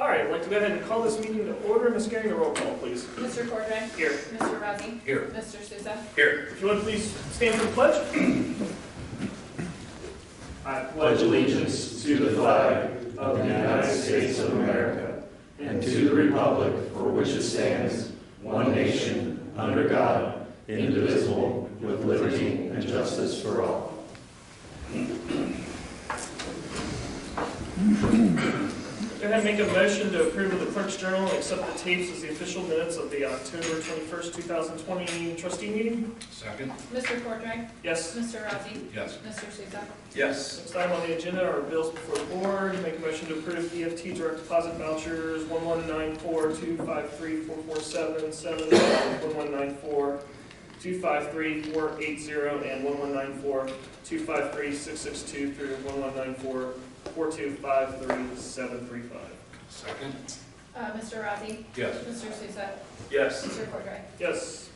All right, I'd like to go ahead and call this meeting to order. Ms. Gary, a roll call, please. Mr. Cordray? Here. Mr. Rossi? Here. Mr. Souza? Here. If you would please stand for the pledge. I pledge allegiance to the flag of the United States of America and to the republic for which it stands, one nation, under God, indivisible, with liberty and justice for all. Go ahead and make a motion to approve of the clerk's journal and accept the tapes as the official minutes of the October 21st, 2020 trustee meeting. Second. Mr. Cordray? Yes. Mr. Rossi? Yes. Mr. Souza? Yes. Next item on the agenda are bills before the board. Make a motion to approve EFT direct deposit vouchers 1194253447, 1194253480, and 1194253662 through 1194425375. Second. Mr. Rossi? Yes. Mr. Souza? Yes. Mr. Cordray? Yes.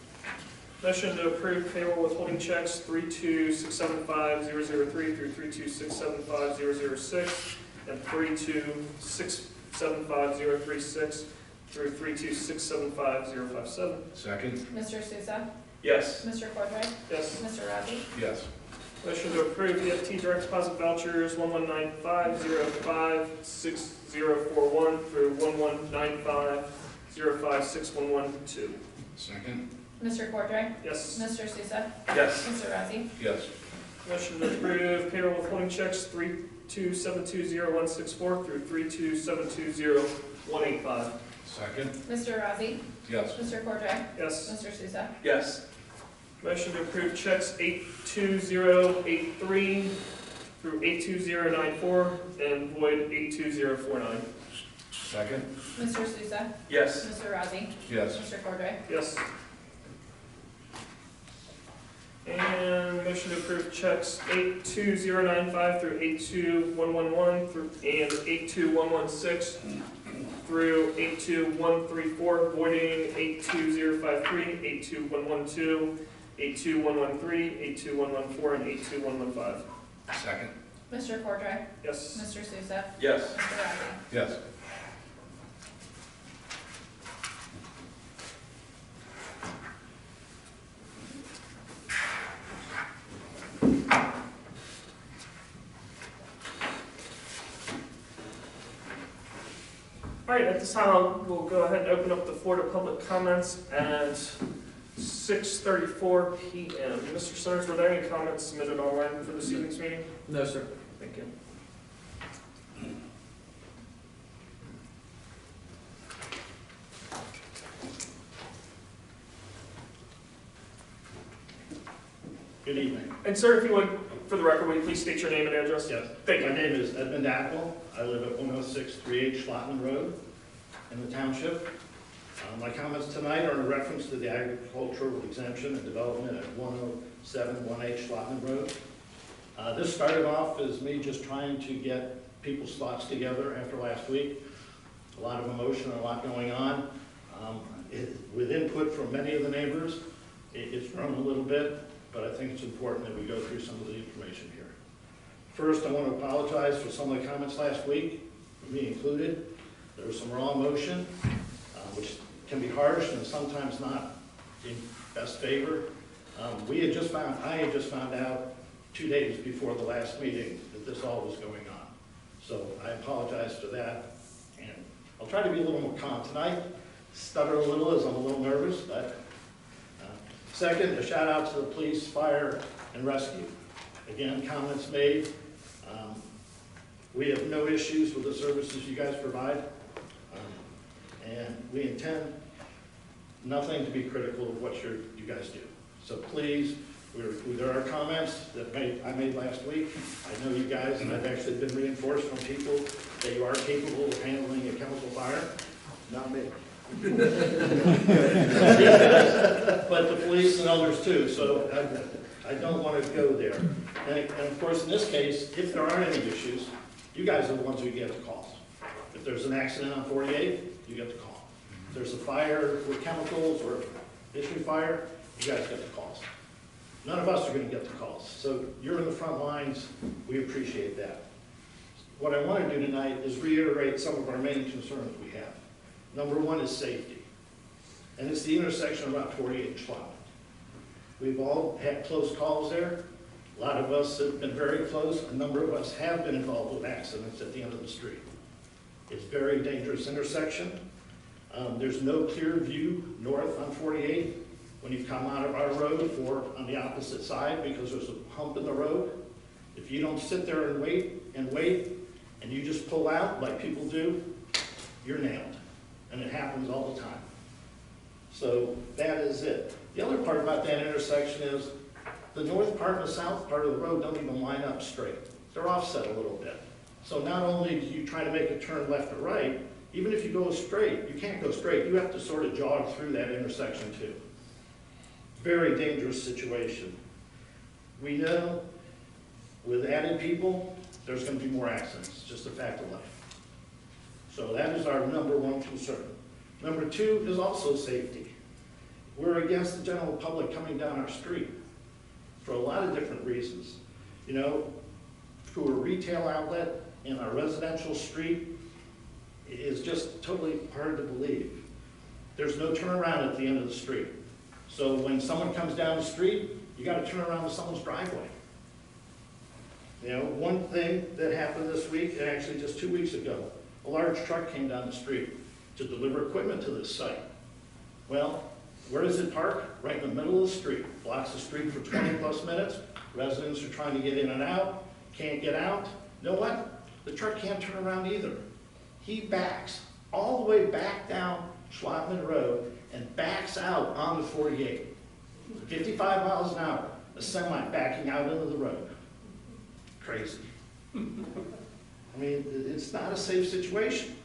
Motion to approve payroll withholding checks 32675-003 through 32675-006 and 32675-036 through 32675-057. Second. Mr. Souza? Yes. Mr. Cordray? Yes. Mr. Rossi? Yes. Motion to approve EFT direct deposit vouchers 1195056041 through 1195056112. Second. Mr. Cordray? Yes. Mr. Souza? Yes. Mr. Rossi? Yes. Motion to approve payroll withholding checks 32720-164 through 32720-185. Second. Mr. Rossi? Yes. Mr. Cordray? Yes. Mr. Souza? Yes. Motion to approve checks 82083 through 82094 and void 82049. Second. Mr. Souza? Yes. Mr. Rossi? Yes. Mr. Cordray? Yes. And motion to approve checks 82095 through 82111 through and 82116 through 82134, voiding 82053, 82112, 82113, 82114, and 82115. Second. Mr. Cordray? Yes. Mr. Souza? Yes. Mr. Rossi? Yes. All right, at this time, we'll go ahead and open up the floor to public comments at 6:34 p.m. Mr. Sinners, were there any comments submitted online for this evening's meeting? No, sir. Thank you. Good evening. And sir, if you would, for the record, will you please state your name and address? Yes. Thank you. My name is Edmund Apple. I live at 10638 Schlotman Road in the township. My comments tonight are in reference to the agricultural exemption and development at 10718 Schlotman Road. This started off as me just trying to get people's thoughts together after last week. A lot of emotion and a lot going on. With input from many of the neighbors, it's grown a little bit, but I think it's important that we go through some of the information here. First, I want to apologize for some of the comments last week, me included. There was some raw emotion, which can be harsh and sometimes not in best favor. I had just found out 2 days before the last meeting that this all was going on. So I apologize for that, and I'll try to be a little more calm tonight. Stutter a little as I'm a little nervous, but second, a shout out to the police, fire, and rescue. Again, comments made. We have no issues with the services you guys provide, and we intend nothing to be critical of what you guys do. So please, there are comments that I made last week. I know you guys, and I've actually been reinforced from people that you are capable of handling a chemical fire. Not me. But the police and others too, so I don't want to go there. And of course, in this case, if there aren't any issues, you guys are the ones who get the calls. If there's an accident on 48, you get the call. If there's a fire with chemicals or issue fire, you guys get the calls. None of us are going to get the calls. So you're in the front lines. We appreciate that. what I want to do tonight is reiterate some of our main concerns we have. Number one is safety, and it's the intersection of Route 48 and Schwab. We've all had close calls there. A lot of us have been very close. A number of us have been involved with accidents at the end of the street. It's a very dangerous intersection. There's no clear view north on 48 when you come out of our road or on the opposite side because there's a hump in the road. If you don't sit there and wait, and you just pull out like people do, you're nailed. And it happens all the time. So that is it. The other part about that intersection is the north part and the south part of the road don't even line up straight. They're offset a little bit. So not only do you try to make a turn left or right, even if you go straight, you can't go straight. You have to sort of jog through that intersection too. Very dangerous situation. We know with added people, there's going to be more accidents. It's just a fact of life. So that is our number one concern. Number two is also safety. We're against the general public coming down our street for a lot of different reasons. You know, through a retail outlet in a residential street is just totally hard to believe. There's no turnaround at the end of the street. So when someone comes down the street, you got to turn around to someone's driveway. You know, one thing that happened this week, and actually just 2 weeks ago, a large truck came down the street to deliver equipment to this site. Well, where does it park? Right in the middle of the street. Blocks the street for 20 plus minutes. Residents are trying to get in and out, can't get out. You know what? The truck can't turn around either. He backs all the way back down Schwabman Road and backs out on the 48. 55 miles an hour, a semi backing out into the road. Crazy. I mean, it's not a safe situation.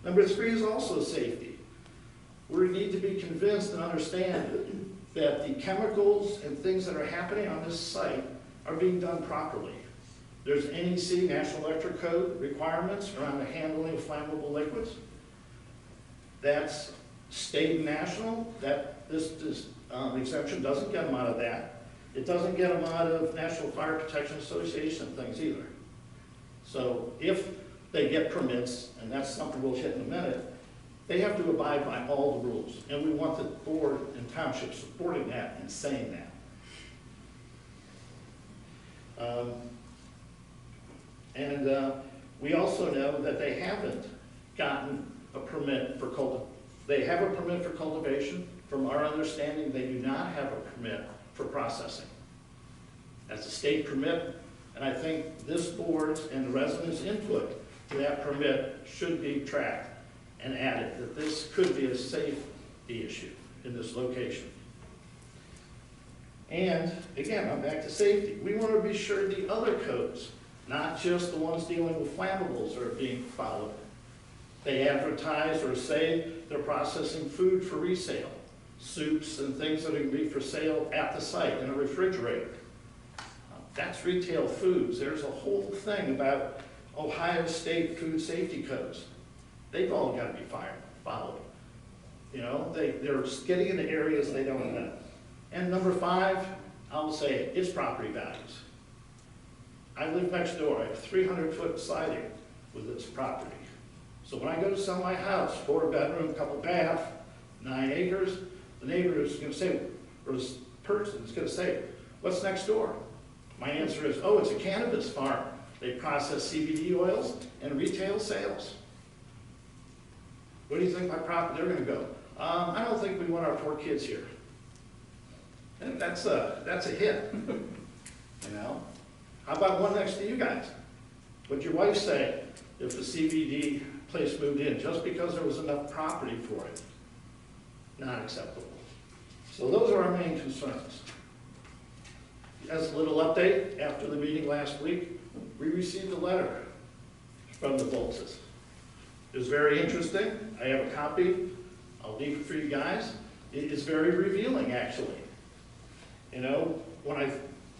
Number three is also safety. We need to be convinced and understand that the chemicals and things that are happening on this site are being done properly. There's NEC, National Electric Code requirements around the handling of flammable liquids. That's state and national. That this exemption doesn't get them out of that. It doesn't get them out of National Fire Protection Association things either. So if they get permits, and that's something we'll hit in a minute, they have to abide by all the rules. And we want the board and township supporting that and saying that. We also know that they haven't gotten a permit for they have a permit for cultivation. From our understanding, they do not have a permit for processing. That's a state permit, and I think this board's and the residents' input to that permit should be tracked and added, that this could be a safety issue in this location. And again, I'm back to safety. We want to be sure the other codes, not just the ones dealing with flammables, are being followed. They advertise or say they're processing food for resale, soups and things that are going to be for sale at the site in a refrigerator. That's retail foods. There's a whole thing about Ohio State food safety codes. They've all got to be followed. You know, they're getting into areas they don't know. And number five, I'll say it, it's property values. I live next door. I have 300-foot siding with this property. So when I go to sell my house, 4-bedroom, couple bath, 9 acres, the neighbor is going to say, or this person is going to say, what's next door? My answer is, oh, it's a cannabis farm. They process CBD oils and retail sales. What do you think my property, they're going to go? I don't think we want our poor kids here. And that's a hit, you know? How about one next to you guys? What'd your wife say if the CBD place moved in, just because there was enough property for it? Not acceptable. So those are our main concerns. As a little update, after the meeting last week, we received a letter from the Volzes. It was very interesting. I have a copy. I'll leave it for you guys. It is very revealing, actually. You know, when I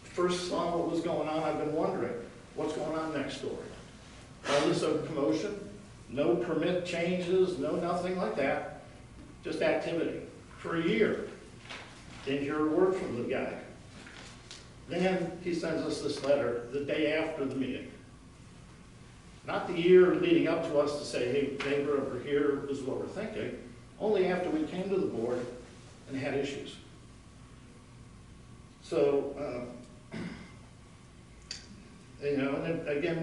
first saw what was going on, I've been wondering, what's going on next door? All this commotion, no permit changes, no nothing like that, just activity for a year. Didn't hear a word from the guy. Then he sends us this letter the day after the meeting. Not the year leading up to us to say, hey, neighbor over here, this is what we're thinking, only after we came to the board and had issues. So, you know, and then again,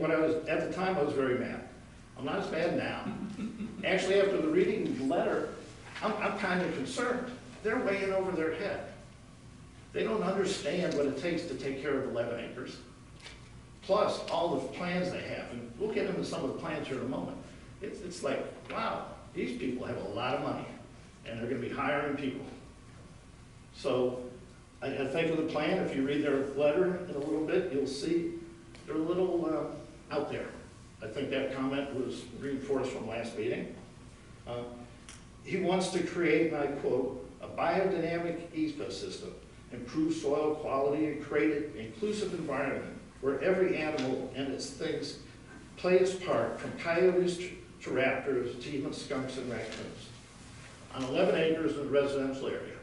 at the time, I was very mad. I'm not as mad now. Actually, after the reading the letter, I'm kind of concerned. They're way in over their head. They don't understand what it takes to take care of 11 acres, plus all the plans they have. And we'll get into some of the plans here in a moment. It's like, wow, these people have a lot of money, and they're going to be hiring people. So I think with the plan, if you read their letter in a little bit, you'll see they're a little out there. I think that comment was reinforced from last meeting. He wants to create, and I quote, a biodynamic ecosystem, improve soil quality, and create an inclusive environment where every animal and its things play its part, from coyotes to raptors to even skunks and raccoons, on 11 acres in a residential area.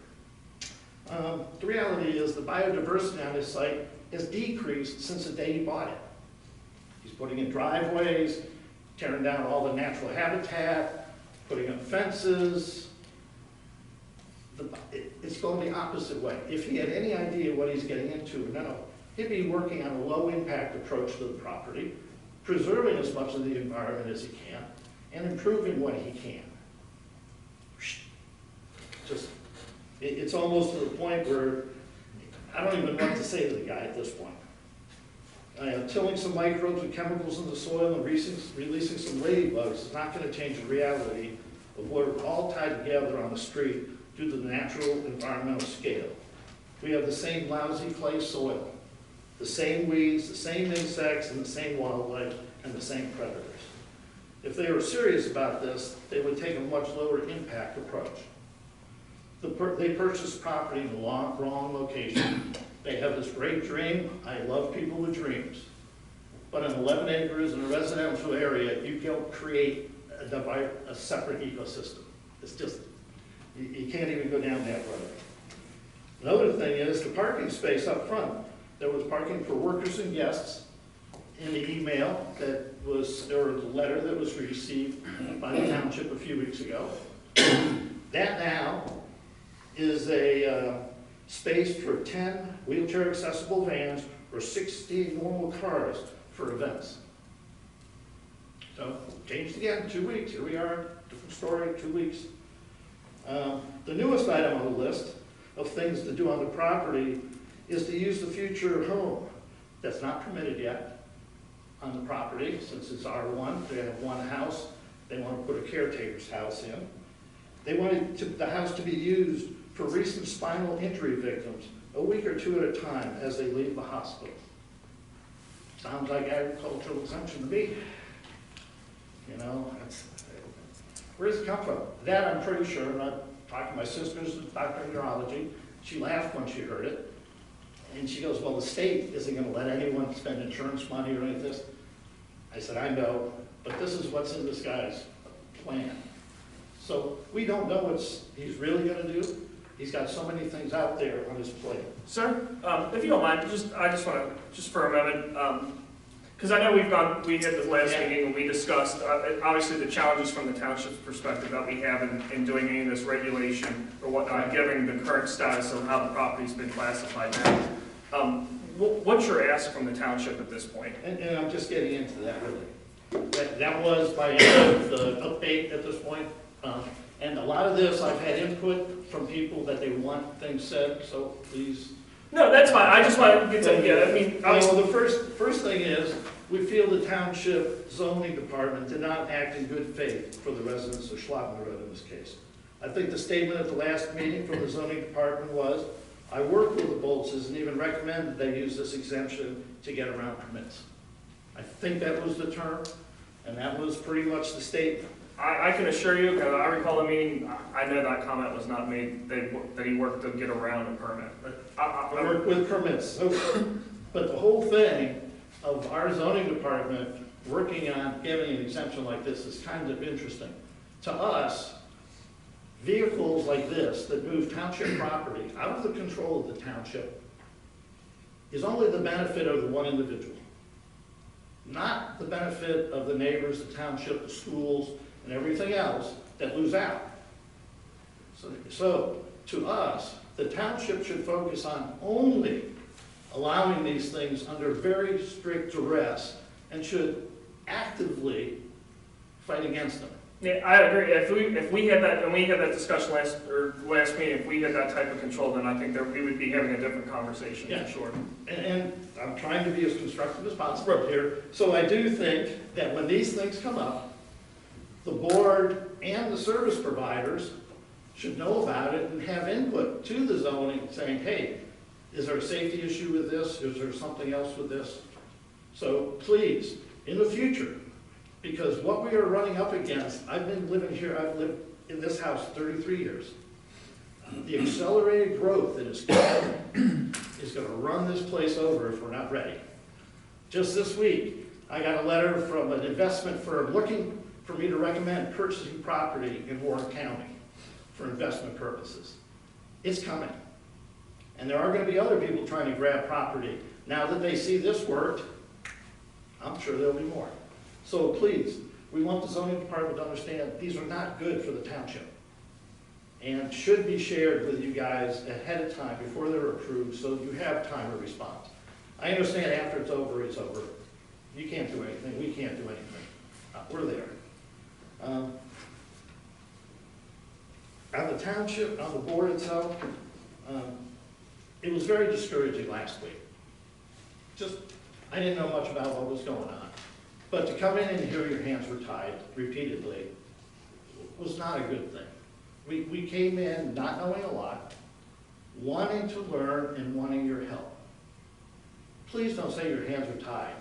The reality is the biodiversity on this site has decreased since the day he bought it. He's putting in driveways, tearing down all the natural habitat, putting up fences. It's going the opposite way. If he had any idea what he's getting into now, he'd be working on a low-impact approach to the property, preserving as much of the environment as he can, and improving what he can. It's almost to the point where I don't even know what to say to the guy at this point. Tilling some microbes and chemicals in the soil and releasing some ladybugs is not going to change the reality of what we're all tied together on the street due to the natural environmental scale. We have the same lousy clay soil, the same weeds, the same insects, and the same wildlife, and the same predators. If they were serious about this, they would take a much lower impact approach. They purchased property in the wrong location. They have this great dream. I love people with dreams. But on 11 acres in a residential area, you can't create a separate ecosystem. It's just, you can't even go down that road. Another thing is the parking space up front. There was parking for workers and guests in the email that was, or the letter that was received by the township a few weeks ago. That now is a space for 10 wheelchair accessible vans or 60 normal cars for events. So changed again, 2 weeks, here we are, different story, 2 weeks. The newest item on the list of things to do on the property is to use the future home. That's not permitted yet on the property since it's R1. They have one house. They want to put a caretaker's house in. They wanted the house to be used for recent spinal injury victims a week or two at a time as they leave the hospital. Sounds like agricultural exemption to me. You know, where does it come from? That I'm pretty sure, and I've talked to my sister who's a doctor in neurology. She laughed when she heard it. And she goes, well, the state isn't going to let anyone spend insurance money or any of this. I said, I know, but this is what's in this guy's plan. So we don't know what he's really going to do. He's got so many things out there on his plate. Sir, if you don't mind, I just want to, just for a moment, because I know we had the last meeting and we discussed, obviously the challenges from the township's perspective that we have in doing any of this regulation or whatnot, given the current status of how the property's been classified now. What's your ask from the township at this point? And I'm just getting into that really. That was my end of the update at this point. And a lot of this, I've had input from people that they want things said, so please. No, that's fine. I just want to get to, yeah, I mean. Well, the first thing is, we feel the township zoning department did not act in good faith for the residents of Schlatten Road in this case. I think the statement at the last meeting from the zoning department was, I worked with the Boltzes and even recommended they use this exemption to get around permits. I think that was the term, and that was pretty much the statement. I can assure you, because I recall the meeting, I know that comment was not made, that he worked to get around a permit. But I work with permits. But the whole thing of our zoning department working on giving an exemption like this is kind of interesting. To us, vehicles like this that move township property out of the control of the township is only the benefit of the one individual. not the benefit of the neighbors, the township, the schools, and everything else that lose out. So to us, the township should focus on only allowing these things under very strict duress and should actively fight against them. Yeah, I agree. If we had that, and we had that discussion last meeting, if we had that type of control, then I think that we would be having a different conversation, Yeah. for sure. And I'm trying to be as constructive as possible here. So I do think that when these things come up, the board and the service providers should know about it and have input to the zoning saying, hey, is there a safety issue with this? Is there something else with this? So please, in the future, because what we are running up against, I've been living here, I've lived in this house 33 years. The accelerated growth that is coming is going to run this place over if we're not ready. Just this week, I got a letter from an investment firm looking for me to recommend purchasing property in Warren County for investment purposes. It's coming. And there are going to be other people trying to grab property. Now that they see this worked, I'm sure there'll be more. So please, we want the zoning department to understand these are not good for the township and should be shared with you guys ahead of time before they're approved so you have time to respond. I understand after it's over, it's over. You can't do anything, we can't do anything. We're there. On the township, on the board itself, it was very discouraging last week. I didn't know much about what was going on. But to come in and hear your hands were tied repeatedly was not a good thing. We came in not knowing a lot, wanting to learn and wanting your help. Please don't say your hands are tied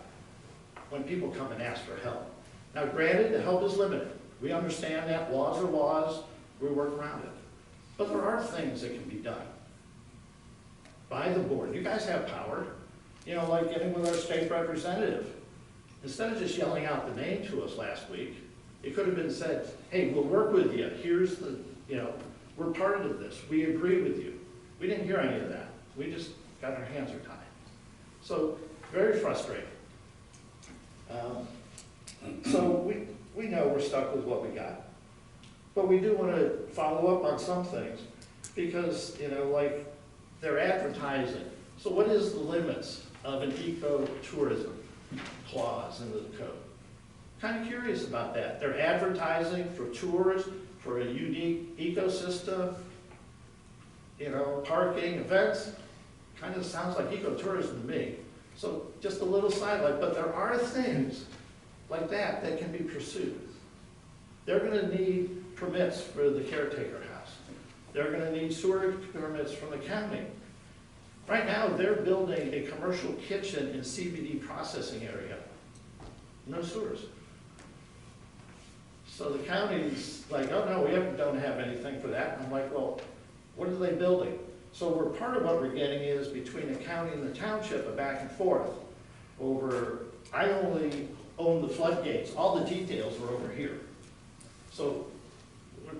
when people come and ask for help. Now granted, the help is limited. We understand that. Laws are laws. We work around it. But there are things that can be done by the board. You guys have power. You know, like getting with our state representative. Instead of just yelling out the name to us last week, it could have been said, hey, we'll work with you. Here's the, we're part of this. We agree with you. We didn't hear any of that. We just got our hands are tied. So, very frustrating. So we know we're stuck with what we got. But we do want to follow up on some things because, like they're advertising. So what is the limits of an ecotourism clause in the code? Kind of curious about that. They're advertising for tours, for a unique ecosystem, parking, events. Kind of sounds like ecotourism to me. So just a little sidelight, but there are things like that that can be pursued. They're going to need permits for the caretaker house. They're going to need sewer permits from the county. Right now, they're building a commercial kitchen and CBD processing area. No sewers. So the county's like, oh no, we don't have anything for that. And I'm like, well, what are they building? So part of what we're getting is between the county and the township, a back and forth over, I only own the floodgates. All the details are over here. So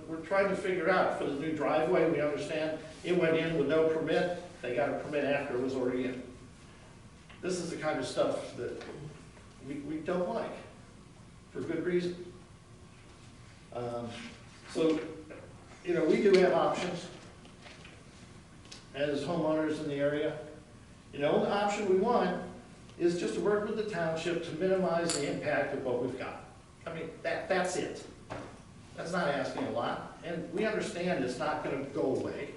we're trying to figure out for the new driveway, we understand it went in with no permit. They got a permit after it was already in. This is the kind of stuff that we don't like, for good reason. So, we do have options as homeowners in the area. The option we want is just to work with the township to minimize the impact of what we've got. I mean, that's it. That's not asking a lot. And we understand it's not going to go away.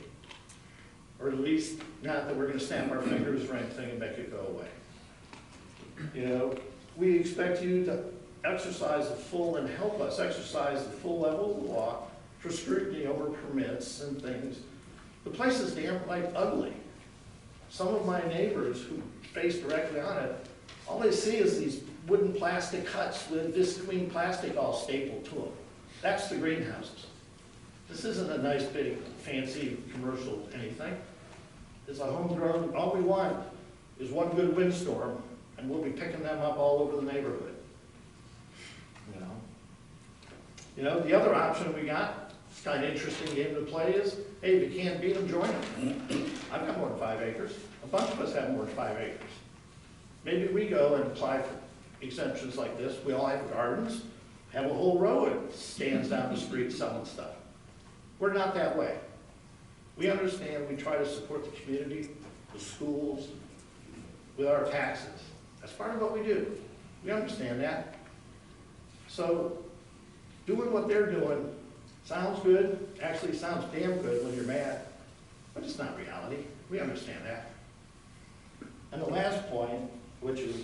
Or at least not that we're going to snap our fingers or anything and make it go away. We expect you to exercise the full and help us exercise the full level of the law for scrutiny over permits and things. The place is damn ugly. Some of my neighbors who face directly on it, all they see is these wooden plastic huts with visqueen plastic all stapled to them. That's the greenhouses. This isn't a nice, big, fancy commercial anything. It's a homegrown, all we want is one good windstorm, and we'll be picking them up all over the neighborhood. The other option we got, it's kind of interesting game to play is, hey, if you can't beat them, join them. I've got more than 5 acres. A bunch of us have more than 5 acres. Maybe we go and apply exemptions like this. We all have gardens, have a whole row that stands down the street selling stuff. We're not that way. We understand we try to support the community, the schools, with our taxes. That's part of what we do. We understand that. So doing what they're doing sounds good, actually sounds damn good when you're mad, but it's not reality. We understand that. And the last point, which is,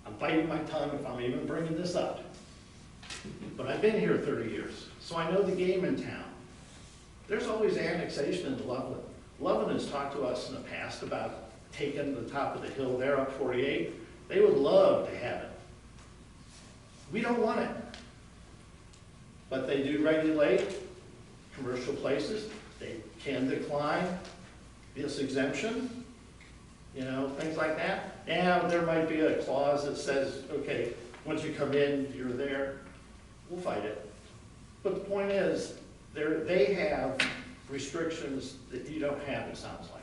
I'm biting my tongue if I'm even bringing this up, but I've been here 30 years, so I know the game in town. There's always annexation into Loveland. Loveland has talked to us in the past about taking the top of the hill there up 48. They would love to have it. We don't want it. But they do regulate commercial places. They can decline this exemption, you know, things like that. And there might be a clause that says, okay, once you come in, you're there. We'll fight it. But the point is, they have restrictions that you don't have, it sounds like.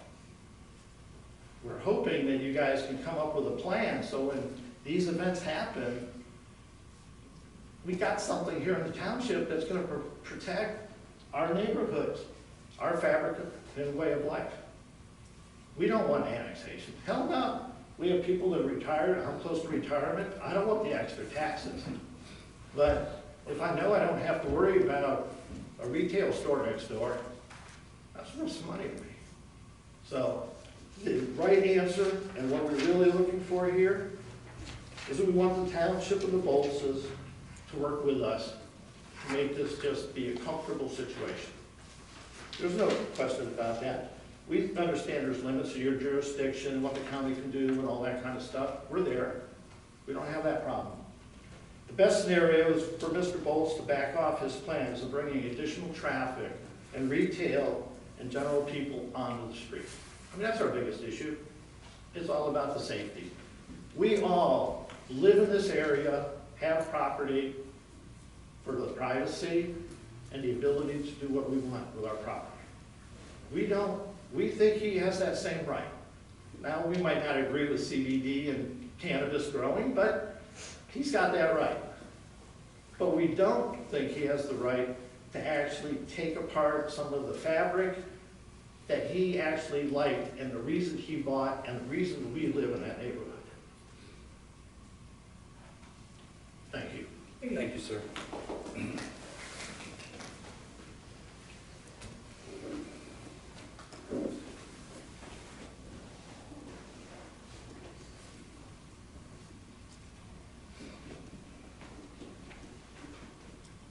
We're hoping that you guys can come up with a plan so when these events happen, we got something here in the township that's going to protect our neighborhoods, our fabric and way of life. We don't want annexation. Hell no. We have people that are retired. I'm close to retirement. I don't want the extra taxes. But if I know I don't have to worry about a retail store next door, that's worth some money to me. So the right answer and what we're really looking for here is that we want the township and the Bolses to work with us to make this just be a comfortable situation. There's no question about that. We understand there's limits to your jurisdiction, what the county can do and all that kind of stuff. We're there. We don't have that problem. The best scenario is for Mr. Bolts to back off his plans of bringing additional traffic and retail and general people onto the street. I mean, that's our biggest issue. It's all about the safety. We all live in this area, have property for the privacy and the ability to do what we want with our property. We don't. We think he has that same right. Now, we might not agree with CBD and cannabis growing, but he's got that right. But we don't think he has the right to actually take apart some of the fabric that he actually liked and the reason he bought and the reason we live in that neighborhood. Thank you. Thank you, sir.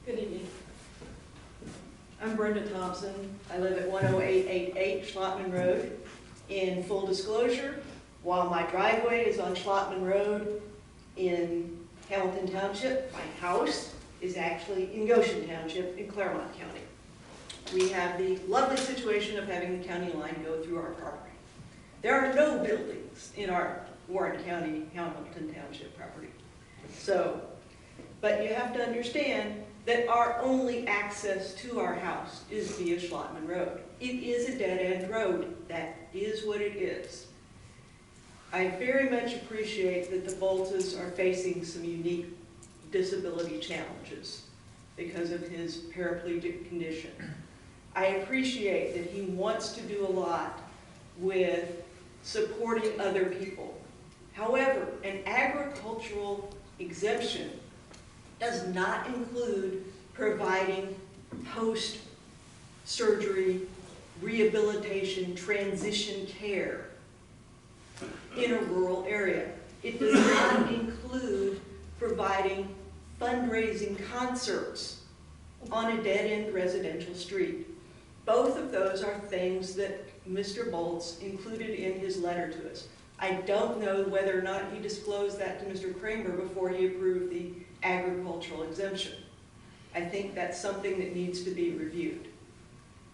Good evening. I'm Brenda Thompson. I live at 10888 Schlottman Road. In full disclosure, while my driveway is on Schlottman Road in Hamilton Township, my house is actually in Goshen Township in Claremont County. We have the lovely situation of having the county line go through our property. There are no buildings in our Warren County, Hamilton Township property. So, but you have to understand that our only access to our house is via Schlottman Road. It is a dead-end road. That is what it is. I very much appreciate that the Boltes are facing some unique disability challenges because of his paraplegic condition. I appreciate that he wants to do a lot with supporting other people. However, an agricultural exemption does not include providing post-surgery, rehabilitation, transition care in a rural area. It does not include providing fundraising concerts on a dead-end residential street. Both of those are things that Mr. Bolts included in his letter to us. I don't know whether or not he disclosed that to Mr. Kramer before he approved the agricultural exemption. I think that's something that needs to be reviewed.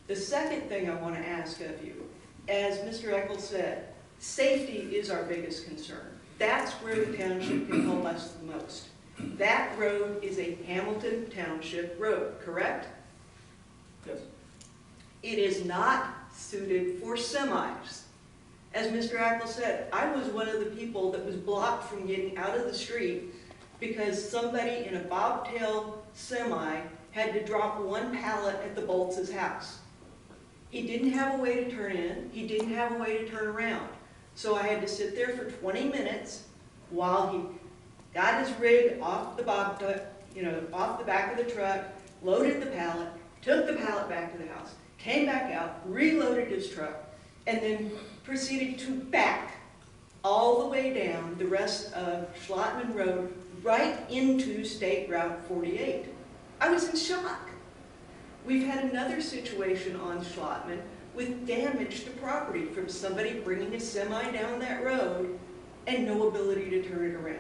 The second thing I want to ask of you, as Mr. Eccles said, safety is our biggest concern. That's where the township can help us the most. That road is a Hamilton Township road, correct? Yes. It is not suited for semis. As Mr. Ackles said, I was one of the people that was blocked from getting out of the street because somebody in a bobtail semi had to drop one pallet at the Bolts' house. He didn't have a way to turn in, he didn't have a way to turn around. So I had to sit there for 20 minutes while he got his rig off the off the back of the truck, loaded the pallet, took the pallet back to the house, came back out, reloaded his truck, and then proceeded to back all the way down the rest of Schlottman Road right into State Route 48. I was in shock. We've had another situation on Schlottman with damage to property from somebody bringing a semi down that road and no ability to turn it around.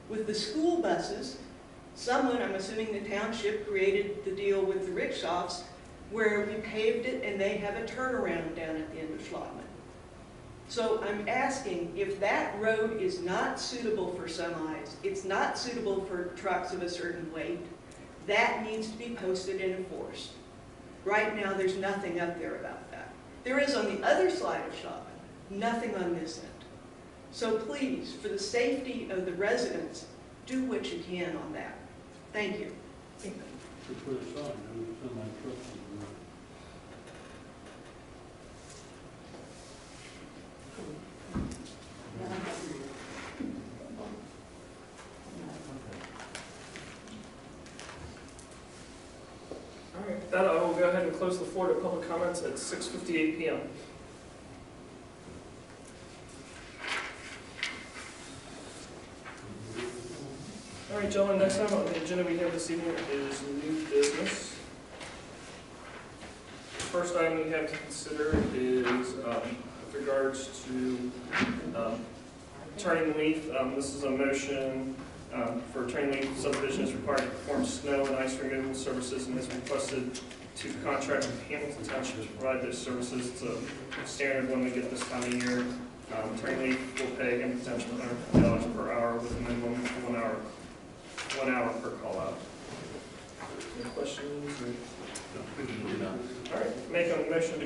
With the school buses, someone, I'm assuming the township, created the deal with the rickshaws where we paved it and they have a turnaround down at the end of Schlottman. So I'm asking, if that road is not suitable for semis, it's not suitable for trucks of a certain weight, that needs to be posted and enforced. Right now, there's nothing up there about that. There is on the other side of Schlottman, nothing on this end. So please, for the safety of the residents, do what you can on that. Thank you. All right, with that, I will go ahead and close the floor to public comments at 6:58 p.m. All right, gentlemen, next time on the agenda we have this evening is new business. The first item we have to consider is with regards to turning leaf. This is a motion for turning leaf subdivision is required to perform snow and ice removal services and is requested to contract with Hamilton Township to provide those services. It's a standard when we get this time of year. Turning leaf will pay Hamilton Township $150 per hour with a minimum of 1 hour per call out. Any questions? All right, make a motion to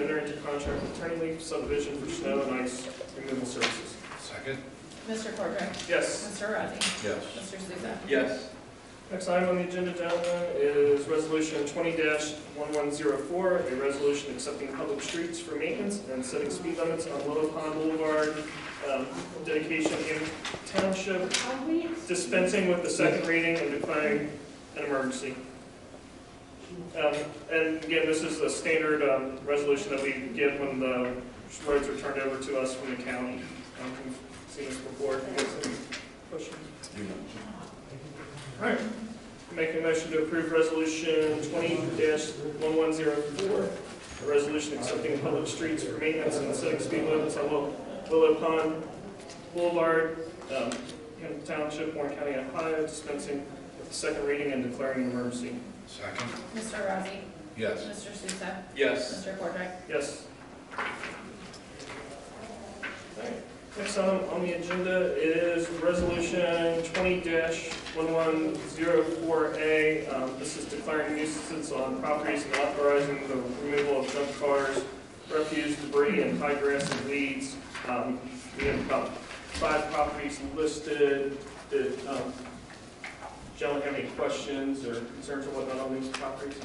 enter into contract with Turning Leaf subdivision for snow and ice removal services. Second? Mr. Cordray? Yes. Mr. Razi? Yes. Mr. Souza? Yes. Next item on the agenda, gentlemen, is Resolution 20-1104, a resolution accepting public streets for maintenance and setting speed limits on Willow Pond Boulevard, dedication in township, dispensing with the second reading and declaring an emergency. And again, this is a standard resolution that we get when the roads are turned over to us from the county. We've seen this before. Any questions? All right. Make a motion to approve Resolution 20-1104, a resolution accepting public streets for maintenance and setting speed limits on Willow Pond Boulevard, Hamilton Township, Warren County, Ohio, dispensing with the second reading and declaring an emergency. Second? Mr. Razi? Yes. Mr. Souza? Yes. Mr. Cordray? Yes. Next item on the agenda is Resolution 20-1104A. This is declaring nuisances on properties and authorizing the removal of junk cars, refuse, debris, and high grass and weeds. We have about 5 properties listed. Did gentlemen have any questions or concerns or whatnot on these properties?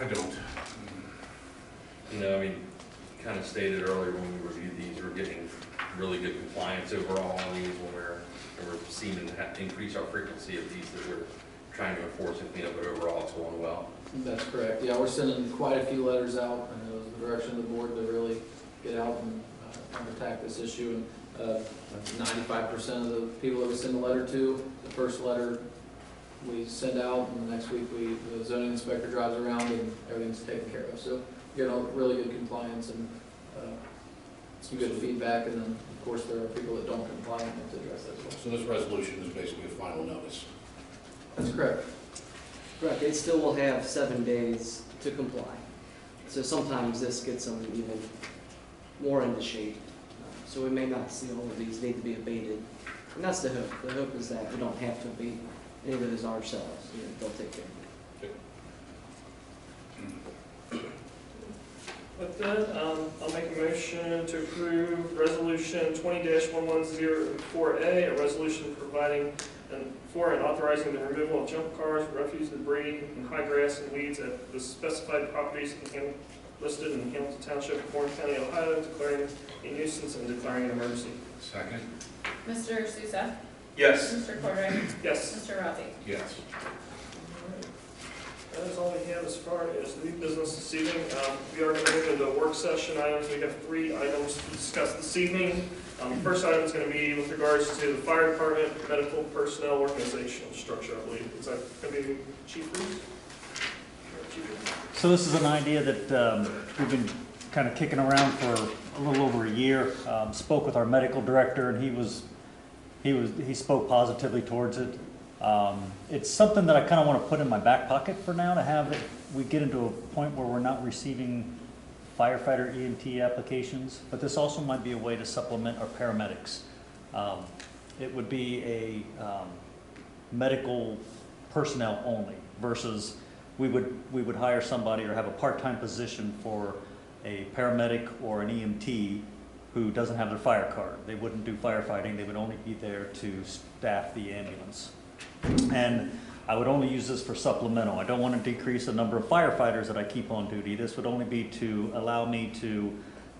I don't. I mean, kind of stated earlier when we reviewed these, we're getting really good compliance overall on these when we're seeming to have to increase our frequency of these that we're trying to enforce and clean up, but overall it's going well. That's correct. Yeah, we're sending quite a few letters out, and it was the direction of the board to really get out and attack this issue. And 95% of the people that we send a letter to, the first letter we send out, and the next week the zoning inspector drives around and everything's taken care of. So, really good compliance and some good feedback, and then of course there are people that don't comply and have to address that as well. So this resolution is basically a final notice. That's correct. Correct, it still will have 7 days to comply. So sometimes this gets them even more into shape. So we may not see all of these need to be abated. And that's the hope. The hope is that we don't have to abate any of those ourselves. They'll take care of it. With that, I'll make a motion to approve Resolution 20-1104A, a resolution providing for and authorizing the removal of junk cars, refuse, debris, and high grass and weeds at the specified properties listed in Hamilton Township, Warren County, Ohio, declaring a nuisance and declaring an emergency. Second? Mr. Souza? Yes. Mr. Cordray? Yes. Mr. Rossi? Yes. That is all we have as far as new business this evening. We are going to move into the work session items. We have 3 items to discuss this evening. First item is going to be with regards to the fire department, medical personnel organizational structure, I believe. Is that going to be Chief Reeves? So this is an idea that we've been kind of kicking around for a little over a year. Spoke with our medical director, and he spoke positively towards it. It's something that I kind of want to put in my back pocket for now, to have it. We get into a point where we're not receiving firefighter EMT applications, but this also might be a way to supplement our paramedics. It would be a medical personnel only versus we would hire somebody or have a part-time position for a paramedic or an EMT who doesn't have their fire card. They wouldn't do firefighting. They would only be there to staff the ambulance. And I would only use this for supplemental. I don't want to decrease the number of firefighters that I keep on duty. This would only be to allow me to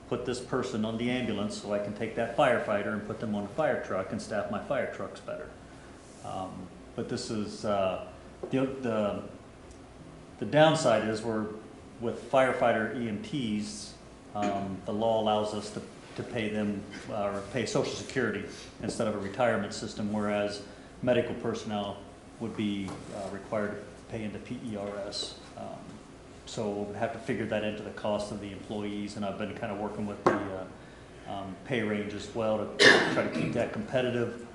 put this person on the ambulance so I can take that firefighter and put them on a fire truck and staff my fire trucks better. But this is, the downside is with firefighter EMTs, the law allows us to pay them, or pay Social Security instead of a retirement system, whereas medical personnel would be required to pay into PERS. So we'll have to figure that into the cost of the employees, and I've been kind of working with the pay range as well to try to keep that competitive,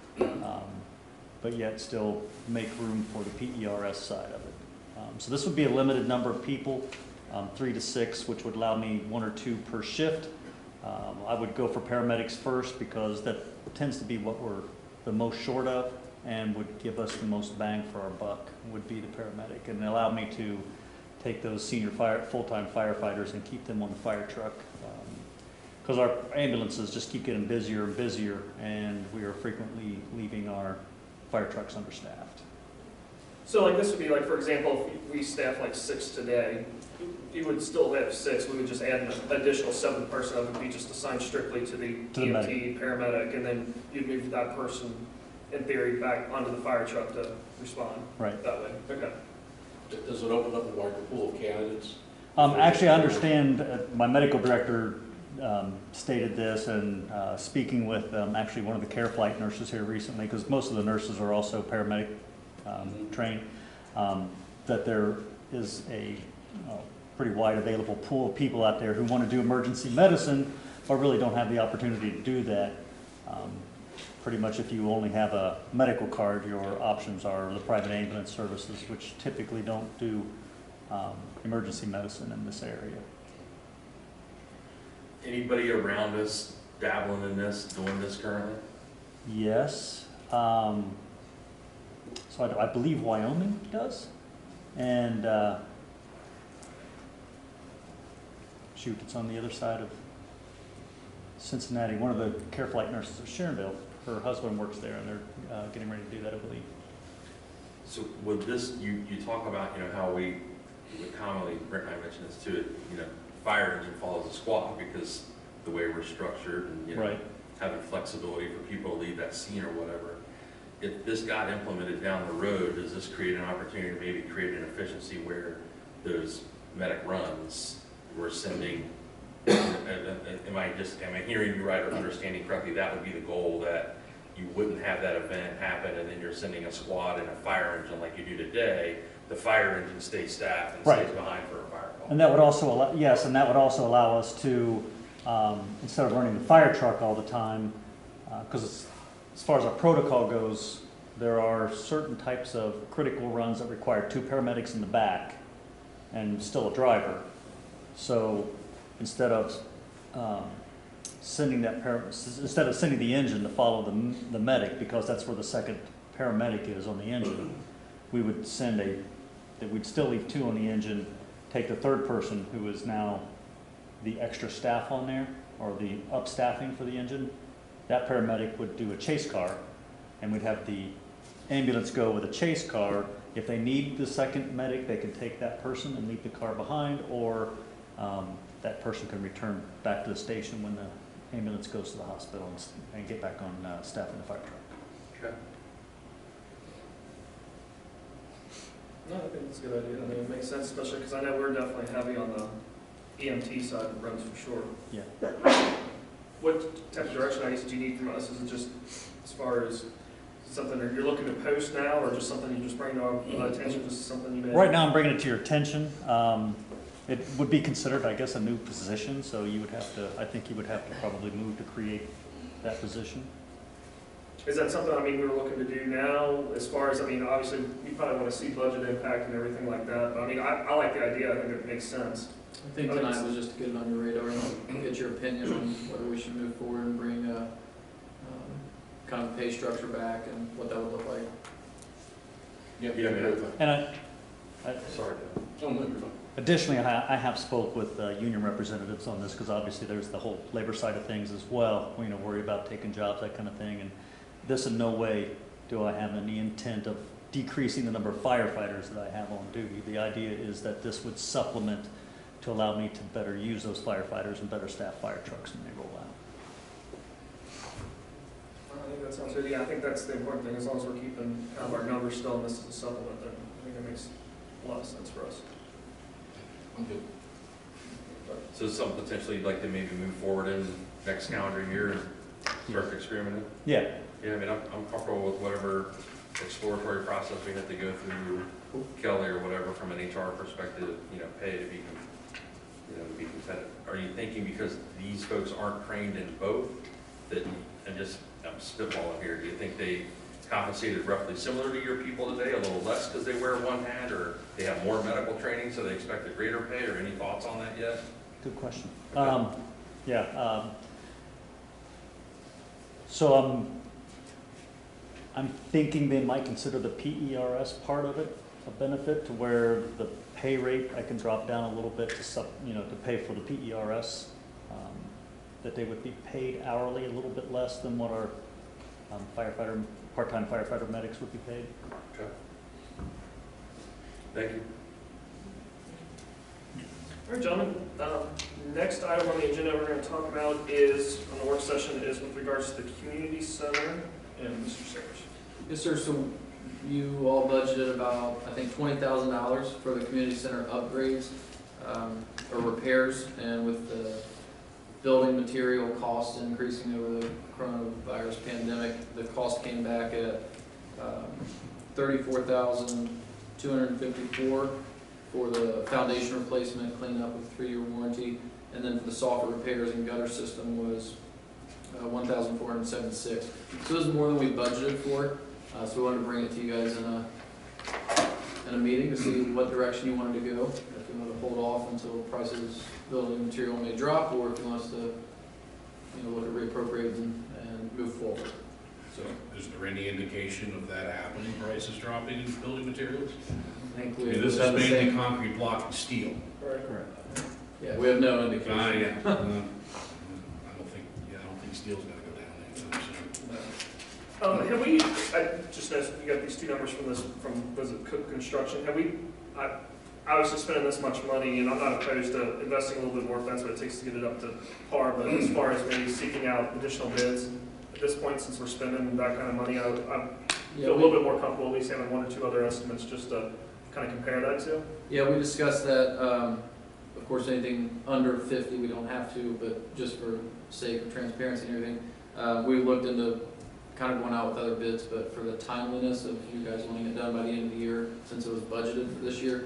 but yet still make room for the PERS side of it. So this would be a limited number of people, 3 to 6, which would allow me 1 or 2 per shift. I would go for paramedics first because that tends to be what we're the most short of, and would give us the most bang for our buck, would be the paramedic, and allow me to take those senior full-time firefighters and keep them on the fire truck. Because our ambulances just keep getting busier and busier, and we are frequently leaving our fire trucks understaffed. So like this would be like, for example, if we staff like 6 today, you would still have 6. We would just add an additional 7th person that would be just assigned strictly to the EMT, paramedic, and then you'd move that person, in theory, back onto the fire truck to respond. Right. That way. Okay. Does it open up a larger pool of candidates? Actually, I understand my medical director stated this, and speaking with actually one of the care flight nurses here recently, because most of the nurses are also paramedic trained, that there is a pretty wide available pool of people out there who want to do emergency medicine, but really don't have the opportunity to do that. Pretty much if you only have a medical card, your options are the private ambulance services, which typically don't do emergency medicine in this area. Anybody around us dabbling in this, doing this currently? Yes. So I believe Wyoming does. And shoot, it's on the other side of Cincinnati. One of the care flight nurses of Sharonville, her husband works there, and they're getting ready to do that, I believe. So with this, you talk about, how we would commonly, Brent and I mentioned this too, fire engine follows a squad because the way we're structured and, Right. having flexibility for people to leave that scene or whatever. If this got implemented down the road, does this create an opportunity to maybe create an efficiency where those medic runs, we're sending, am I hearing you right or understanding correctly, that would be the goal, that you wouldn't have that event happen and then you're sending a squad and a fire engine like you do today, the fire engine stays staffed and Right. stays behind for a fire call? And that would also allow, yes, and that would also allow us to, instead of running the fire truck all the time, because as far as our protocol goes, there are certain types of critical runs that require 2 paramedics in the back and still a driver. So instead of sending the engine to follow the medic, because that's where the second paramedic is on the engine, we would we'd still leave 2 on the engine, take the 3rd person who is now the extra staff on there, or the upstaffing for the engine, that paramedic would do a chase car, and we'd have the ambulance go with a chase car. If they need the second medic, they can take that person and leave the car behind, or that person can return back to the station when the ambulance goes to the hospital and get back on staff in the fire truck. Okay. No, I think that's a good idea. I mean, it makes sense, especially because I know we're definitely heavy on the EMT side of runs for sure. Yeah. What type of direction, I guess, do you need from us? Is it just as far as something that you're looking to post now, or just something you just bring to our attention, just something you may? Right now, I'm bringing it to your attention. It would be considered, I guess, a new position, so you would have to, I think you would have to probably move to create that position. Is that something, I mean, we were looking to do now, as far as, I mean, obviously, you probably want to see budget impact and everything like that, but I mean, I like the idea, I think it makes sense. I think tonight was just to get it on your radar and get your opinion on whether we should move forward and bring kind of pay structure back and what that would look like. Yeah, I mean, And sorry. Oh, no, you're fine. additionally, I have spoke with union representatives on this, because obviously there's the whole labor side of things as well, you know, worry about taking jobs, that kind of thing, and this in no way do I have any intent of decreasing the number of firefighters that I have on duty. The idea is that this would supplement to allow me to better use those firefighters and better staff fire trucks when they roll out. I think that sounds good. Yeah, I think that's the important thing. As long as we're keeping kind of our numbers still, and this is a supplement, then I think it makes a lot of sense for us. I'm good. So something potentially you'd like to maybe move forward in next calendar year and start experimenting? Yeah, Yeah, I mean, I'm comfortable with whatever exploratory process we have to go through, Kelly or whatever, from an HR perspective, you know, pay to be, you know, to be competitive. Are you thinking because these folks aren't trained in both, that, and just, I'm spitballing here, do you think they compensated roughly similar to your people today, a little less because they wear one hat, or they have more medical training so they expect a greater pay, or any thoughts on that yet? good question. Okay. So I'm thinking they might consider the PERS part of it a benefit, to where the pay rate, I can drop down a little bit to to pay for the PERS, that they would be paid hourly a little bit less than what our part-time firefighter medics would be paid. Okay. Thank you. All right, gentlemen, next item on the agenda we're going to talk about is, on the work session, is with regards to the community center, and Mr. Sayers. Yes, sir. So you all budgeted about, I think, $20,000 for the community center upgrades or repairs, and with the building material costs increasing over the coronavirus pandemic, the cost came back at $34,254 for the foundation replacement, cleanup with 3-year warranty, and then for the software repairs and gutter system was $1,476. So this is more than we budgeted for. So we wanted to bring it to you guys in a meeting to see what direction you wanted to go. If you want to hold off until prices, building material may drop, or if you want us to, look at reappropriating and move forward. So is there any indication of that happening, prices dropping in building materials? I think I we mean, this is have the mainly same. concrete block and steel. Correct. Yeah, we have no indication. I don't think steel's gonna go down anytime soon. Have we, just as you got these two numbers from was it Cook Construction, I was just spending this much money, and I'm not opposed to investing a little bit more if that's what it takes to get it up to par, but as far as maybe seeking out additional bids, at this point, since we're spending that kind of money, I feel a little bit more comfortable at least having one or two other estimates just to kind of compare that to. Yeah, we discussed that. Of course, anything under 50, we don't have to, but just for sake of transparency and everything, we looked into kind of going out with other bids, but for the timeliness of you guys wanting it done by the end of the year, since it was budgeted for this year,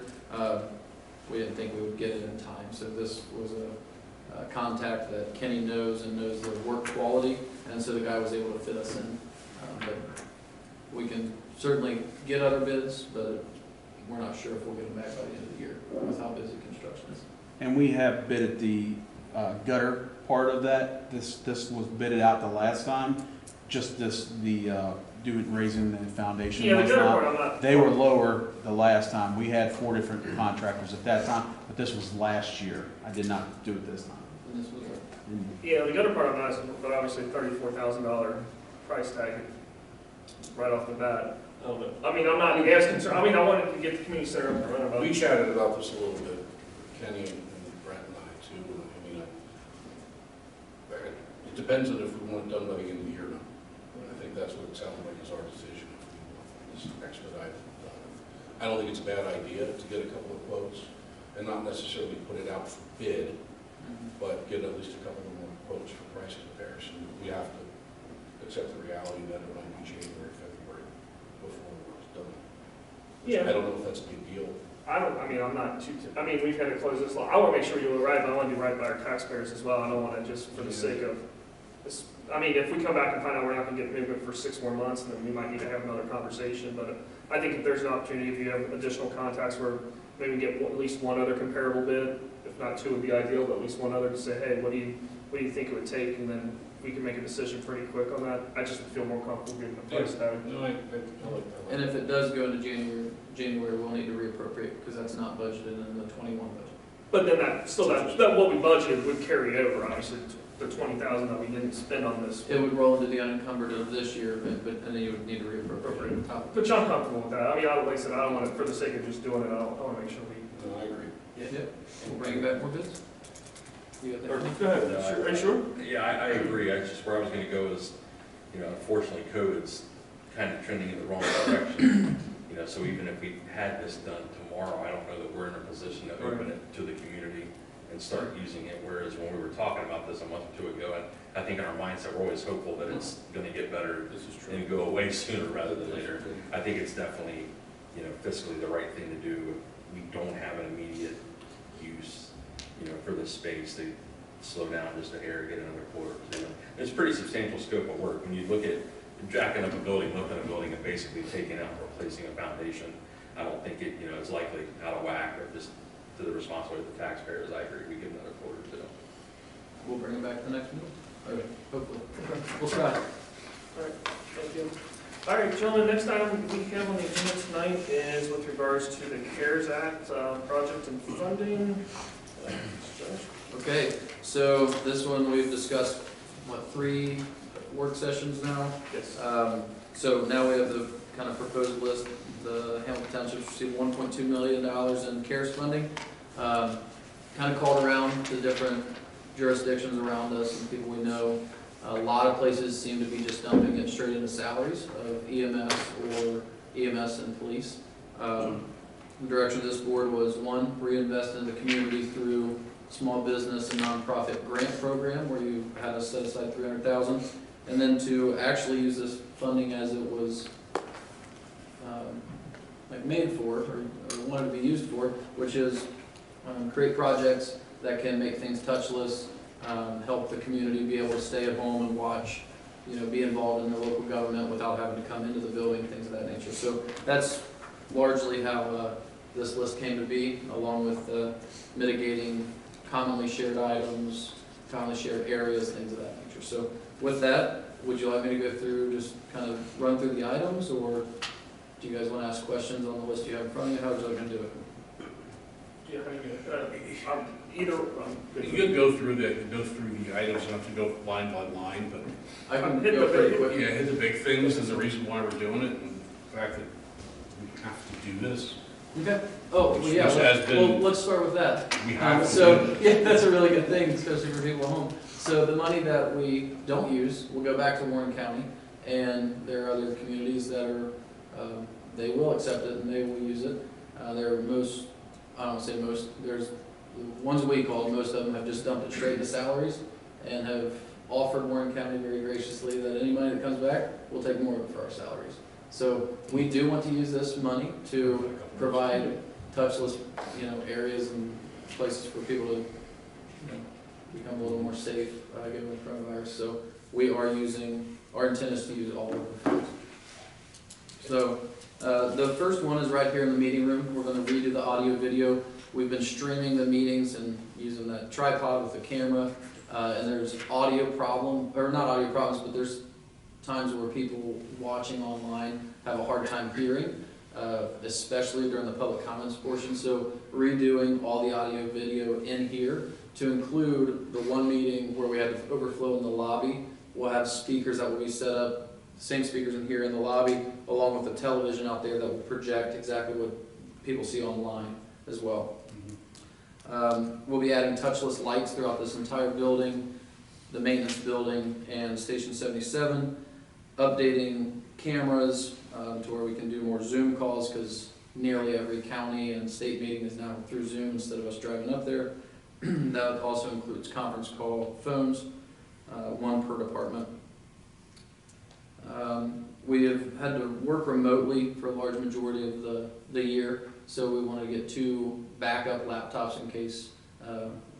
we didn't think we would get it in time. So this was a contact that Kenny knows and knows the work quality, and so the guy was able to fit us in. But we can certainly get other bids, but we're not sure if we'll get them back by the end of the year with how busy construction is. And we have bidded the gutter part of that. This was bidded out the last time. Just raising the foundation. Yeah, the gutter part, I'm not. They were lower the last time. We had 4 different contractors at that time, but this was last year. I did not do it this time. Yeah, the gutter part I'm not, but obviously $34,000 price tag right off the bat. I mean, I'm not as concerned, I mean, I wanted to get the community center up and running about. We chatted about this a little bit, Kenny and Brent and I too. I mean, it depends on if we want it done by the end of the year or not. I think that's what it sounded like is our decision, if we want this expedited. I don't think it's a bad idea to get a couple of quotes and not necessarily put it out for bid, but get at least a couple of more quotes for price comparison. We have to accept the reality that it might be January, February before the work's done. Yeah. I don't know if that's a big deal. I mean, I'm not too, I mean, we've had to close this law. I want to make sure we do it right, but I want to do right by our taxpayers as well. I don't want to just for the sake of this. I mean, if we come back and find out we're not going to get movement for 6 more months, then we might need to have another conversation. But I think if there's an opportunity, if you have additional contacts where maybe get at least one other comparable bid, if not 2 would be ideal, but at least one other to say, hey, what do you think it would take? And then we can make a decision pretty quick on that. I just would feel more comfortable getting the price tag. No, I like that. And if it does go into January, we'll need to reappropriate, because that's not budgeted in the 21 budget. But then that what we budgeted would carry over, obviously, the 20,000 that we didn't spend on this. It would roll into the unencumbered of this year, but and then you would need to reappropriate. But I'm comfortable with that. I mean, like I said, I don't want to, for the sake of just doing it, I want to make sure we. No, I agree. Yeah. We'll bring back more bids. You got that? Go ahead. Are you sure? Yeah, I agree. Where I was gonna go is, unfortunately, COVID's kind of trending in the wrong direction. So even if we had this done tomorrow, I don't know that we're in a position to open it to the community and start using it. Whereas when we were talking about this a month or 2 ago, and I think in our mindset, we're always hopeful that it's gonna get better and go away sooner rather than later. I think it's definitely, fiscally the right thing to do. We don't have an immediate use, for this space to slow down just a hair, get another quote or 2. It's a pretty substantial scope of work. When you look at jacking up a building, lifting a building, and basically taking out and replacing a foundation, I don't think it, is likely out of whack or just to the responsibility of the taxpayers. I agree, we give another quote or 2. We'll bring it back to the next meeting. Okay, hopefully. We'll try. All right, thank you. All right, gentlemen, next item we have on the agenda tonight is with regards to the CARES Act project and funding. Okay, so this one we've discussed, 3 work sessions now? Yes. So now we have the kind of proposed list. The Hamilton Township received $1.2 million in CARES funding. Kind of called around to different jurisdictions around us and people we know. A lot of places seem to be just dumping it straight into salaries of EMS or EMS and police. The direction of this board was 1, reinvest in the community through small business and nonprofit grant program where you had us set aside $300,000, and then to actually use this funding as it was made for or wanted to be used for, which is create projects that can make things touchless, help the community be able to stay at home and watch, be involved in their local government without having to come into the building, things of that nature. So that's largely how this list came to be, along with mitigating commonly shared items, commonly shared areas, things of that nature. So with that, would you like me to go through, just kind of run through the items, or do you guys want to ask questions on the list you have in front of you? How would you like me to do it? Either. You could go through the items, not to go line by line, but I can go pretty quick. yeah, hit the big things and the reason why we're doing it, and the fact that we have to do this. Okay. Oh, well, yeah. Which has been- Well, let's start with that. We have to do So, it. yeah, that's a really good thing, especially for people at home. So the money that we don't use will go back to Warren County, and there are other communities that are, they will accept it and they will use it. There are most, I don't say most, there's the ones we called, most of them have just dumped it straight into salaries and have offered Warren County very graciously that any money that comes back, we'll take more of it for our salaries. So we do want to use this money to provide touchless, areas and places for people to, become a little more safe given the coronavirus. So we are using, our intent is to use all of the funds. So the first one is right here in the meeting room. We're going to redo the audio video. We've been streaming the meetings and using that tripod with the camera, and there's audio problem, or not audio problems, but there's times where people watching online have a hard time hearing. especially during the public comments portion. So redoing all the audio video in here to include the one meeting where we had the overflow in the lobby. We'll have speakers that will be set up, same speakers in here in the lobby, along with the television out there that will project exactly what people see online as well. We'll be adding touchless lights throughout this entire building, the maintenance building, and Station 77, updating cameras to where we can do more Zoom calls, because nearly every county and state meeting is now through Zoom instead of us driving up there. That also includes conference call phones, one per department. We have had to work remotely for a large majority of the year, so we want to get 2 backup laptops in case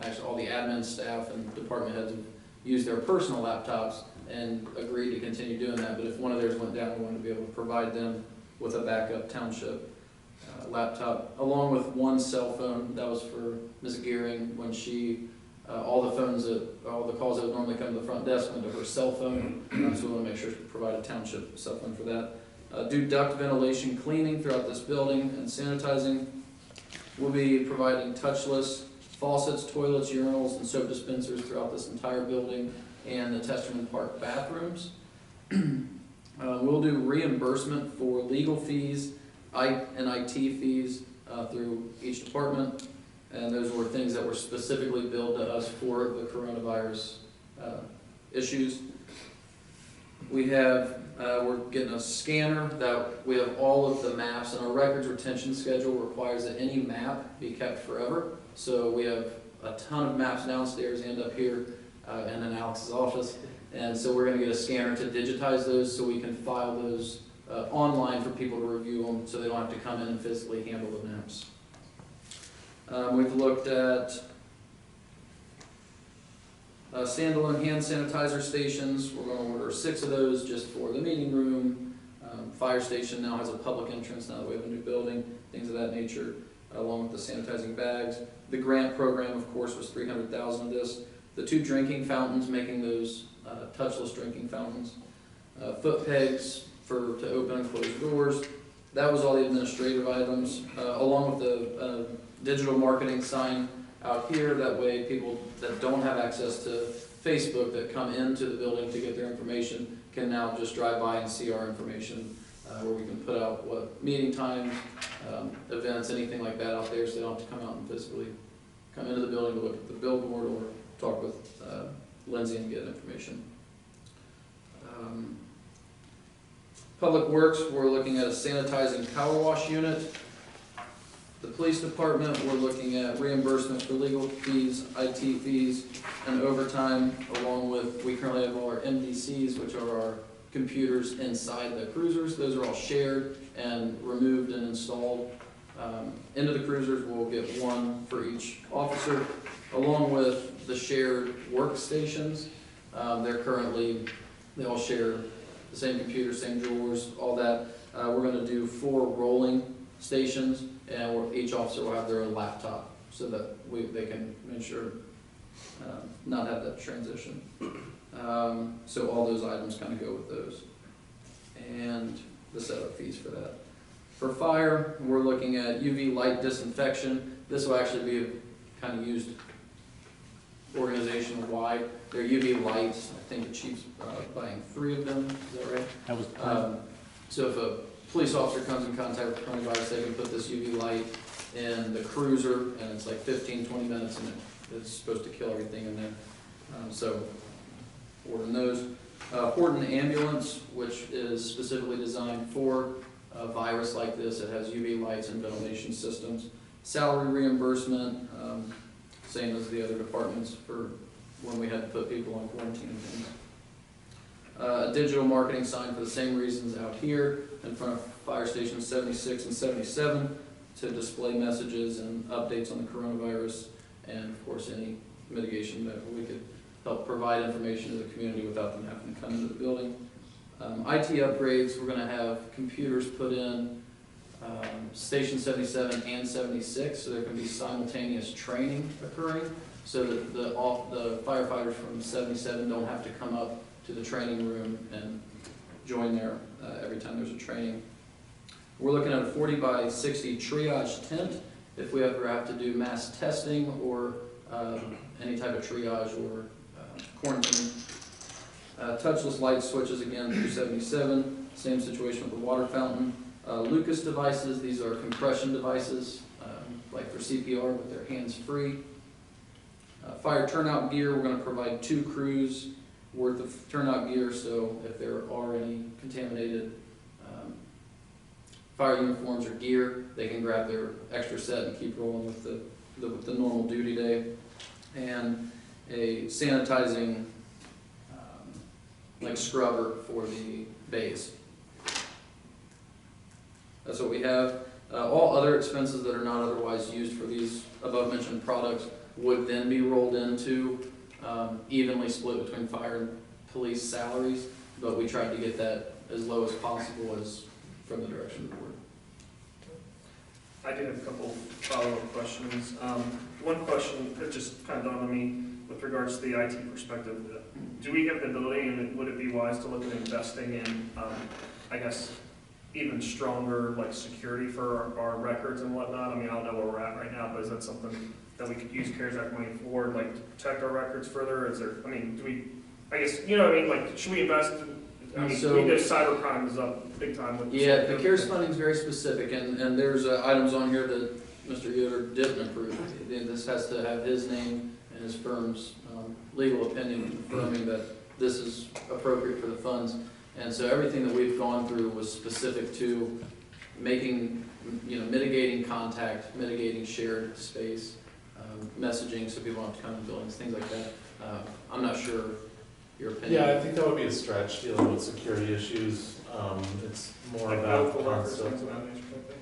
actually all the admin staff and department heads have used their personal laptops and agreed to continue doing that. But if one of theirs went down, we wanted to be able to provide them with a backup township laptop, along with 1 cell phone. That was for Ms. Gearing when she, all the calls that would normally come to the front desk went to her cell phone. So we want to make sure to provide a township cell phone for that. Do duct ventilation cleaning throughout this building and sanitizing. We'll be providing touchless faucets, toilets, urinals, and soap dispensers throughout this entire building and the Testerman Park bathrooms. We'll do reimbursement for legal fees and IT fees through each department, and those were things that were specifically billed to us for the coronavirus issues. We have, we're getting a scanner that we have all of the maps, and our records retention schedule requires that any map be kept forever. So we have a ton of maps downstairs and up here and in Alex's office. And so we're going to get a scanner to digitize those so we can file those online for people to review them, so they don't have to come in and physically handle the maps. We've looked at standalone hand sanitizer stations. We're going to order 6 of those just for the meeting room. Fire station now has a public entrance now that we have a new building, things of that nature, along with the sanitizing bags. The grant program, of course, was $300,000 of this. The 2 drinking fountains, making those touchless drinking fountains. Foot pegs to open and close doors. That was all the administrative items, along with the digital marketing sign out here. That way people that don't have access to Facebook that come into the building to get their information can now just drive by and see our information, where we can put out what meeting times, events, anything like that out there, so they don't have to come out and physically come into the building to look at the billboard or talk with Lindsay and get information. Public Works, we're looking at a sanitizing power wash unit. The police department, we're looking at reimbursement for legal fees, IT fees, and overtime, along with, we currently have all our MDCs, which are our computers inside the cruisers. Those are all shared and removed and installed into the cruisers. We'll get 1 for each officer, along with the shared workstations. They all share the same computer, same drawers, all that. We're going to do 4 rolling stations, and each officer will have their own laptop so that they can make sure not have that transition. So all those items kind of go with those. And the setup fees for that. For fire, we're looking at UV light disinfection. This will actually be kind of used organization-wide. They're UV lights. I think the chief's buying 3 of them. Is that right? That was so if a police officer comes in contact with coronavirus, they can put this UV light in the cruiser, and it's like 15, 20 minutes, and it's supposed to kill everything in there. So ordering those. Horton Ambulance, which is specifically designed for a virus like this. It has UV lights and ventilation systems. Salary reimbursement, same as the other departments for when we had to put people on quarantine and things. A digital marketing sign for the same reasons out here in front of fire stations 76 and 77 to display messages and updates on the coronavirus, and of course any mitigation that we could help provide information to the community without them having to come into the building. IT upgrades, we're going to have computers put in Station 77 and 76, so there can be simultaneous training occurring, so that the firefighters from 77 don't have to come up to the training room and join there every time there's a training. We're looking at a 40 by 60 triage tent if we ever have to do mass testing or any type of triage or quarantine. Touchless light switches again through 77. Same situation with the water fountain. Lucas devices, these are compression devices, like for CPR, but they're hands-free. Fire turnout gear, we're going to provide 2 crews worth of turnout gear, so if there are any contaminated fire uniforms or gear, they can grab their extra set and keep rolling with the normal duty day. And a sanitizing like scrubber for the bays. That's what we have. All other expenses that are not otherwise used for these above mentioned products would then be rolled into evenly split between fire and police salaries, but we tried to get that as low as possible as from the direction of the board. I do have a couple follow-up questions. One question that just kind of dawned on me with regards to the IT perspective. Do we have the ability, and would it be wise to look at investing in, I guess, even stronger like security for our records and whatnot? I mean, I don't know where we're at right now, but is that something that we could use CARES Act money for, like to protect our records further? Is there, I mean, do we, I guess, you know what I mean, like, should we invest in, I mean, So- we know cybercrime is up big time with. Yeah, the CARES funding is very specific, and there's items on here that Mr. Yoder didn't approve. This has to have his name and his firm's legal opinion confirming that this is appropriate for the funds. And so everything that we've gone through was specific to making, mitigating contact, mitigating shared space, messaging so people don't have to come in buildings, things like that. I'm not sure your opinion. Yeah, I think that would be a stretch dealing with security issues. It's more Like about medical records, things of that nature, I think.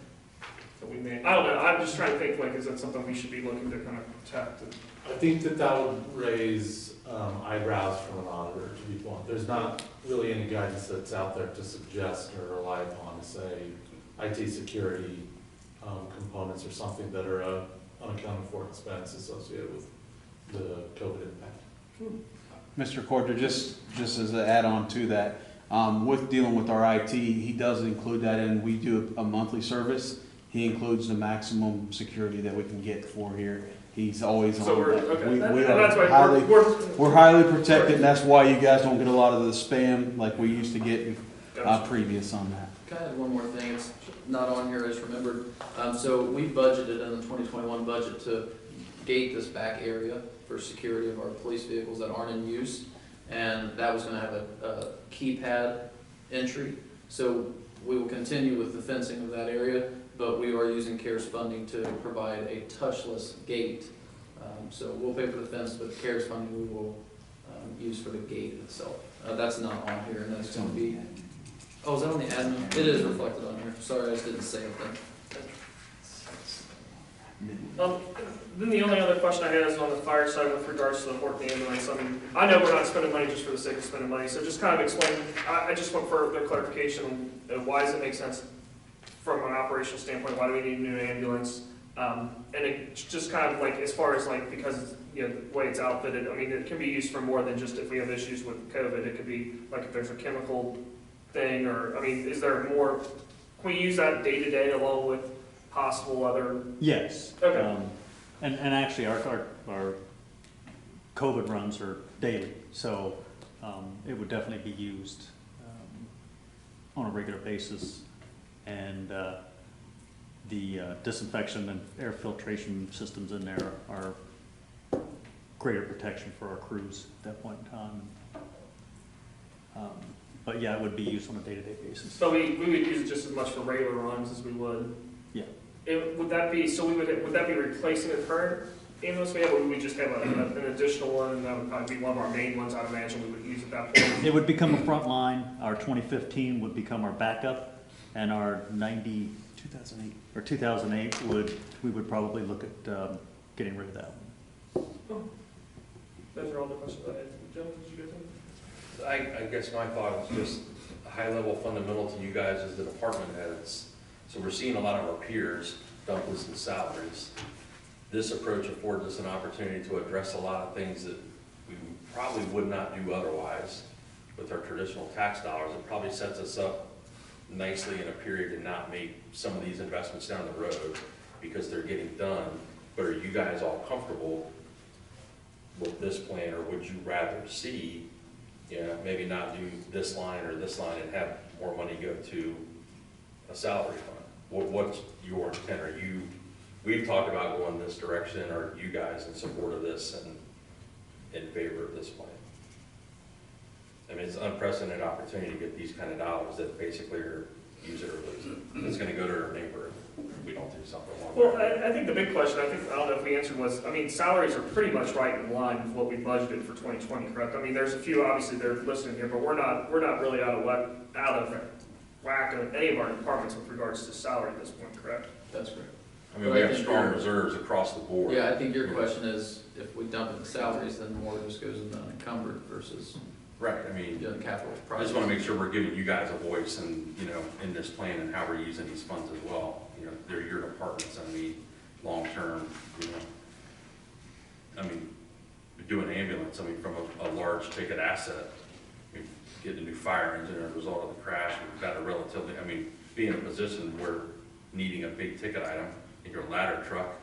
That we may, I don't know, I'm just trying to think, like, is that something we should be looking to kind of protect? I think that would raise eyebrows from an auditor, to be blunt. There's not really any guidance that's out there to suggest or rely upon to say IT security components or something that are unaccounted for expense associated with the COVID impact. Mr. Corder, just as an add-on to that, with dealing with our IT, he does include that in. We do a monthly service. He includes the maximum security that we can get for here. He's always on So we're, that. okay, We and are that's why highly, we're we're highly protected, and that's why you guys don't get a lot of the spam like we used to get gotcha. previous on that. Can I add one more thing? It's not on here, I just remembered. So we budgeted in the 2021 budget to gate this back area for security of our police vehicles that aren't in use. And that was gonna have a keypad entry. So we will continue with the fencing of that area, but we are using CARES funding to provide a touchless gate. So we'll pay for the fence, but CARES funding we will use for the gate itself. That's not on here, and that's gonna be, oh, is that on the admin? It is reflected on here. Sorry, I just didn't say it then. Then the only other question I had is on the fire side with regards to the Horton ambulance. I mean, I know we're not spending money just for the sake of spending money, so just kind of explain, I just want further clarification on why does it make sense from an operational standpoint, why do we need a new ambulance? And it's just kind of like, as far as like, because it's, the way it's outfitted, I mean, it can be used for more than just if we have issues with COVID. It could be like if there's a chemical thing, or, I mean, is there more, can we use that day to day along with possible other? Yes. Okay. And actually, our COVID runs are daily, so it would definitely be used on a regular basis. And the disinfection and air filtration systems in there are greater protection for our crews at that point in time. But yeah, it would be used on a day-to-day basis. So we would use it just as much for regular runs as we would? Yeah. Would that be, so would that be replacing the current ambulance we have, or would we just have an additional one, and that would probably be one of our main ones, I'd imagine we would use at that point? It would become a front line. Our 2015 would become our backup, and our 2008 or 2008 we would probably look at getting rid of that one. Those are all the questions I had. Gentlemen, did you guys have? I guess my thought is just a high level fundamental to you guys as the department heads. So we're seeing a lot of our peers dump this in salaries. This approach affords us an opportunity to address a lot of things that we probably would not do otherwise with our traditional tax dollars. It probably sets us up nicely in a period to not make some of these investments down the road because they're getting done, but are you guys all comfortable with this plan, or would you rather see, maybe not do this line or this line and have more money go to a salary fund? What's your intent? We've talked about going this direction, are you guys in support of this and in favor of this plan? I mean, it's an unprecedented opportunity to get these kind of dollars that basically are use it or lose it. It's gonna go to our neighbor if we don't do something along Well, that. I think the big question, I don't know if we answered was, I mean, salaries are pretty much right in line with what we budgeted for 2020, correct? I mean, there's a few, obviously, they're listed here, but we're not really out of whack of any of our departments with regards to salary at this point, correct? That's correct. I mean, we have strong reserves across the board. Yeah, I think your question is, if we dump it in salaries, then more just goes into unencumbered versus Right, I mean, doing capital I projects. just wanna make sure we're giving you guys a voice and, in this plan and how we're using these funds as well. They're your departments, I mean, long-term, I mean, doing ambulance, I mean, from a large ticket asset, getting a new fire engine as a result of the crash, we've got a relatively, I mean, being in a position where needing a big ticket item in your ladder truck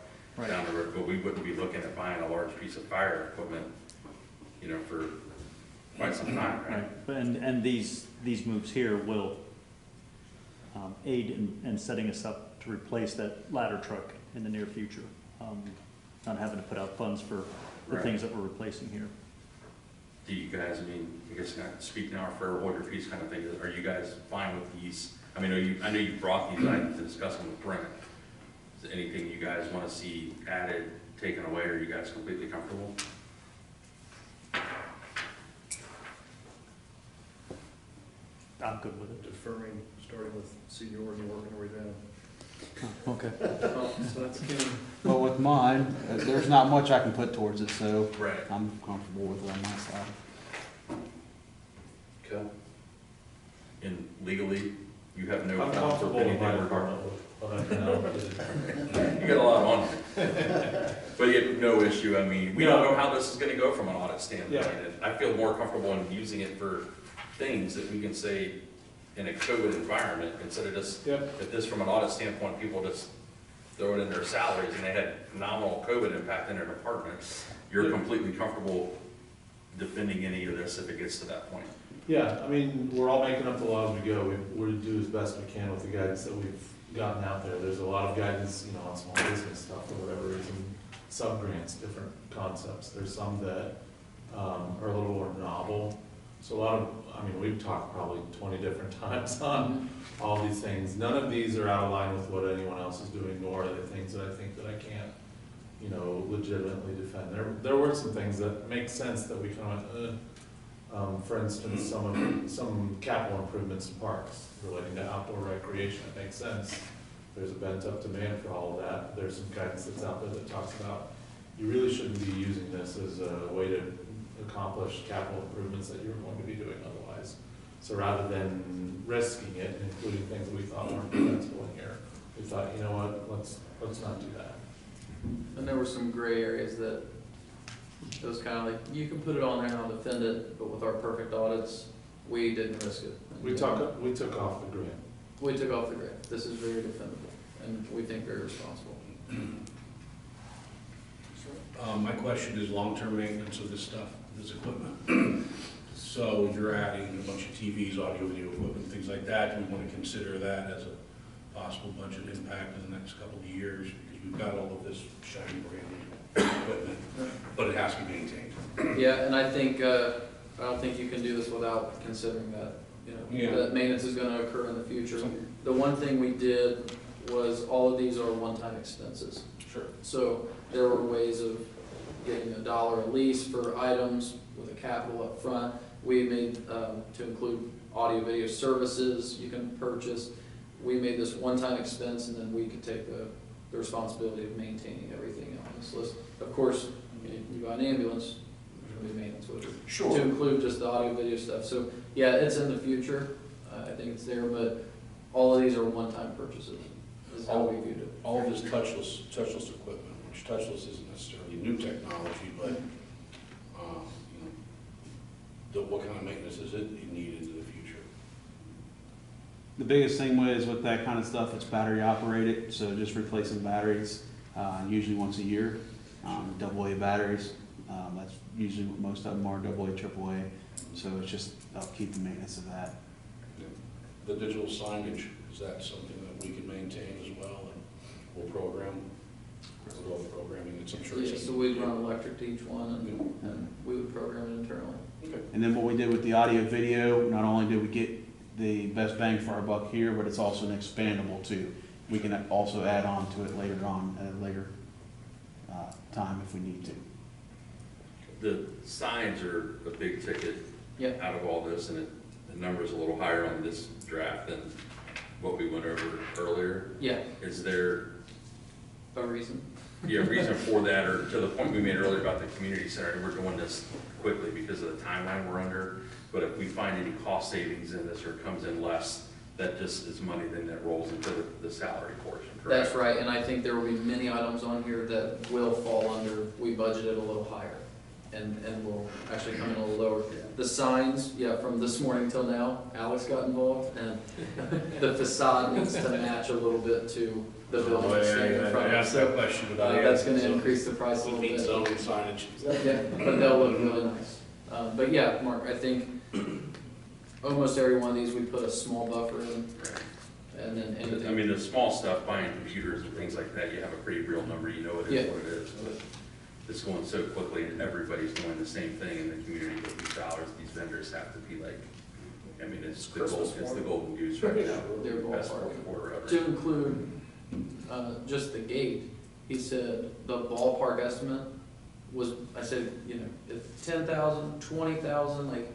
down the road, but we wouldn't be looking at buying a large piece of fire equipment, for quite some time, right? Right, and these moves here will aid in setting us up to replace that ladder truck in the near future. Not having to put out funds for the Right. things that we're replacing here. Do you guys, I mean, I guess not speak now for hold your peace kind of thing, are you guys fine with these? I mean, I know you brought these items to discuss them with Brent. Is there anything you guys want to see added, taken away, or are you guys completely comfortable? I'm good with it. Deferring, starting with seniority and working our way down. Okay. So that's Kenny. Well, with mine, there's not much I can put towards it, so Right. I'm comfortable with it on my side. Okay. And legally, you have no I'm problem comfortable with with my anything regarding. department. You got a lot on you. But you have no issue, I mean, we don't know how this is gonna go from an audit standpoint. Yeah. And I feel more comfortable in using it for things that we can say in a COVID environment, instead of just, if this from an audit standpoint, people just throw it in their salaries and they had nominal COVID impact in their department. You're completely comfortable defending any of this if it gets to that point? Yeah, I mean, we're all making up the law as we go. We do as best we can with the guidance that we've gotten out there. There's a lot of guidance, on small business stuff for whatever reason, sub-grants, different concepts. There's some that are a little more novel. So a lot of, we've talked probably 20 different times on all these things. None of these are out of line with what anyone else is doing, nor are they things that I think that I can't, legitimately defend. There were some things that make sense that we kind of for instance, some capital improvements in parks relating to outdoor recreation, it makes sense. There's a bent up demand for all of that. There's some guidance that's out there that talks about you really shouldn't be using this as a way to accomplish capital improvements that you're going to be doing otherwise. So rather than risking it, including things that we thought weren't defensible in here, we thought, you know what, let's not do that. And there were some gray areas that, it was kind of like, you can put it on there and I'll defend it, but with our perfect audits, we didn't risk it. We took off the grant. We took off the grant. This is very defendable, and we think very responsible. My question is long-term maintenance of this stuff, this equipment. So you're adding a bunch of TVs, audio, video equipment, things like that. Do we want to consider that as a possible budget impact in the next couple of years? Because we've got all of this shiny brand new equipment, but it has to be maintained. Yeah, and I think, I don't think you can do this without considering that, that maintenance is gonna occur in the future. The one thing we did was all of these are one-time expenses. Sure. So there were ways of getting $1 a lease for items with a capital up front. We made, to include audio video services you can purchase. We made this one-time expense, and then we could take the responsibility of maintaining everything on this list. Of course, you buy an ambulance, there's gonna be maintenance with it. Sure. To include just the audio video stuff. So yeah, it's in the future. I think it's there, but all of these are one-time purchases, is how we viewed it. All of this touchless equipment, which touchless isn't necessarily new technology, but what kind of maintenance is it you need into the future? The biggest thing with that kind of stuff, it's battery operated, so just replacing batteries, usually once a year. AA batteries, that's usually what most of them are, AA, AAA. So it's just upkeep and maintenance of that. The digital signage, is that something that we can maintain as well? And we'll program, we'll go programming it, I'm sure. Yeah, so we'd run electric to each one, and we would program it internally. Okay. And then what we did with the audio video, not only did we get the best bang for our buck here, but it's also an expandable too. We can also add on to it later on, at a later time if we need to. The signs are a big ticket Yeah. out of all this, and the number's a little higher on this draft than what we went over earlier. Yeah, Is there a reason. a reason for that, or to the point we made earlier about the community center, and we're doing this quickly because of the timeline we're under, but if we find any cost savings in this or comes in less, that just is money then that rolls into the salary portion, correct? That's right, and I think there will be many items on here that will fall under, we budgeted a little higher, and will actually come in a little lower. The signs, yeah, from this morning till now, Alex got involved, and the facade needs to match a little bit to the building that's standing in front of us. So, question that's gonna increase the price a little bit. Zoning signage. Yeah, but they'll look really nice. But yeah, Mark, I think almost every one of these, we put a small buffer in, and then anything. I mean, the small stuff, buying computers and things like that, you have a pretty real number, you know it Yeah. is what it is. But it's going so quickly and everybody's doing the same thing in the community with these dollars, these vendors have to be like, I mean, it's the golden goose right now. Their Best ballpark. quarter ever. To include, just the gate, he said the ballpark estimate was, I said, you know, if 10,000, 20,000, like,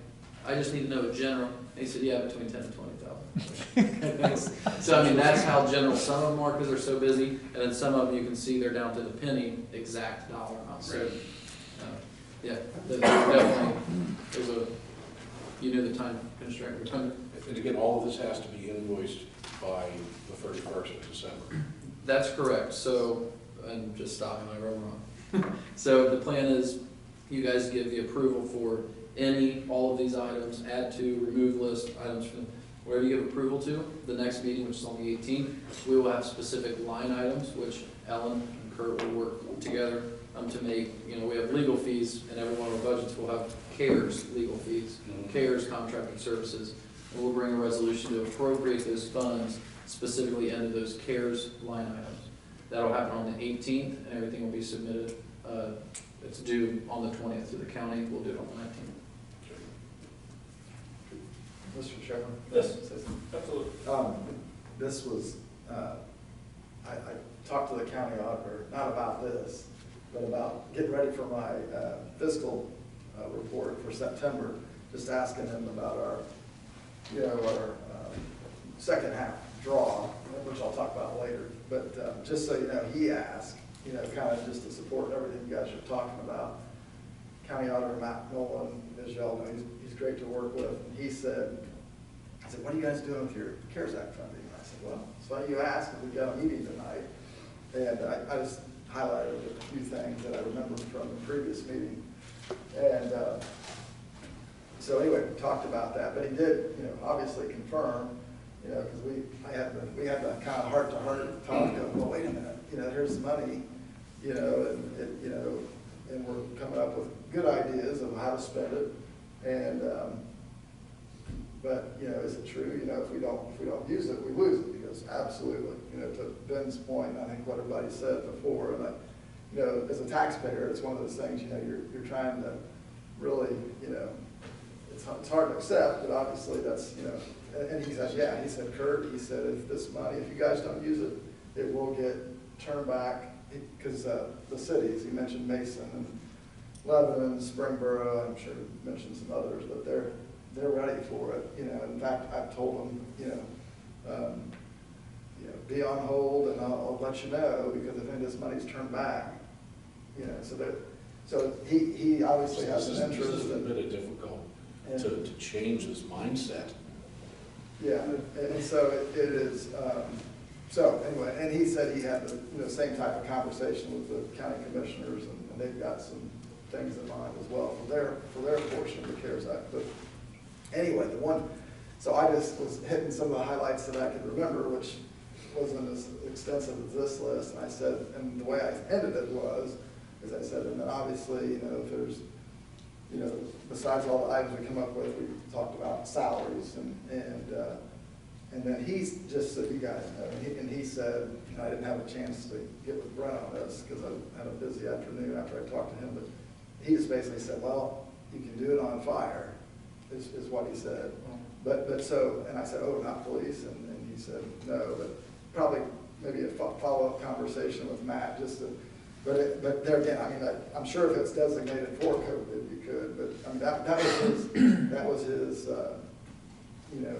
I just need to know general. And he said, yeah, between 10 and 20,000. So, I mean, that's how general some of them are, because they're so busy, and then some of them you can see they're down to the penny exact dollar amount. So, yeah, definitely, you knew the time constraint. And again, all of this has to be invoiced by the 31st of December. That's correct, so, and just stopping my road wrong. So the plan is, you guys give the approval for all of these items, add to, remove list, items from, wherever you give approval to, the next meeting, which is on the 18th, we will have specific line items, which Ellen and Kurt will work together to make, you know, we have legal fees, and every one of our budgets will have CARES legal fees, CARES contracted services, and we'll bring a resolution to appropriate those funds specifically into those CARES line items. That'll happen on the 18th, and everything will be submitted. It's due on the 20th to the county. We'll do it on the 19th. Mr. Chairman? Yes, absolutely. This was, I talked to the county auditor, not about this, but about getting ready for my fiscal report for September, just asking him about our, our second half draw, which I'll talk about later. But just so you know, he asked, kind of just to support everything you guys are talking about. County Auditor Matt Nolan, as y'all know, he's great to work with. And he said, I said, what are you guys doing with your CARES Act funding? And I said, well, that's why you asked, because we've got a meeting tonight. And I just highlighted a few things that I remember from the previous meeting. And so anyway, we talked about that, but he did, obviously confirm, because we had the kind of heart-to-heart talk of, well, wait a minute, here's the money, and we're coming up with good ideas of how to spend it. And but is it true? If we don't use it, we lose it. Because absolutely, to Ben's point, I think what everybody said before, and as a taxpayer, it's one of those things. You're trying to really, it's hard to accept, but obviously that's And he says, yeah. He said, Kurt, he said, if this money, if you guys don't use it, it will get turned back. Because the cities, you mentioned Mason and Lebanon, Springboro, I'm sure you mentioned some others, but they're ready for it. In fact, I've told them, be on hold, and I'll let you know, because if any of this money's turned back, so he obviously has an interest. This is a bit difficult to change this mindset. Yeah, and so it is. So anyway, and he said he had the same type of conversation with the county commissioners, and they've got some things in mind as well for their portion of the CARES Act. But anyway, So I just was hitting some of the highlights that I could remember, which wasn't as extensive as this list. And I said, and the way I ended it was, as I said, and then obviously, you know, if there's, you know, besides all the items we come up with, we talked about salaries and then he's just so you guys know, and he said, you know, I didn't have a chance to get with Brent on this because I had a busy afternoon after I talked to him, but he just basically said, well, you can do it on fire, is what he said. But so, and I said, oh, not police, and he said, no, but probably maybe a follow-up conversation with Matt, just to, but there again, I mean, I'm sure if it's designated for COVID, you could, but I mean, that was his, you know,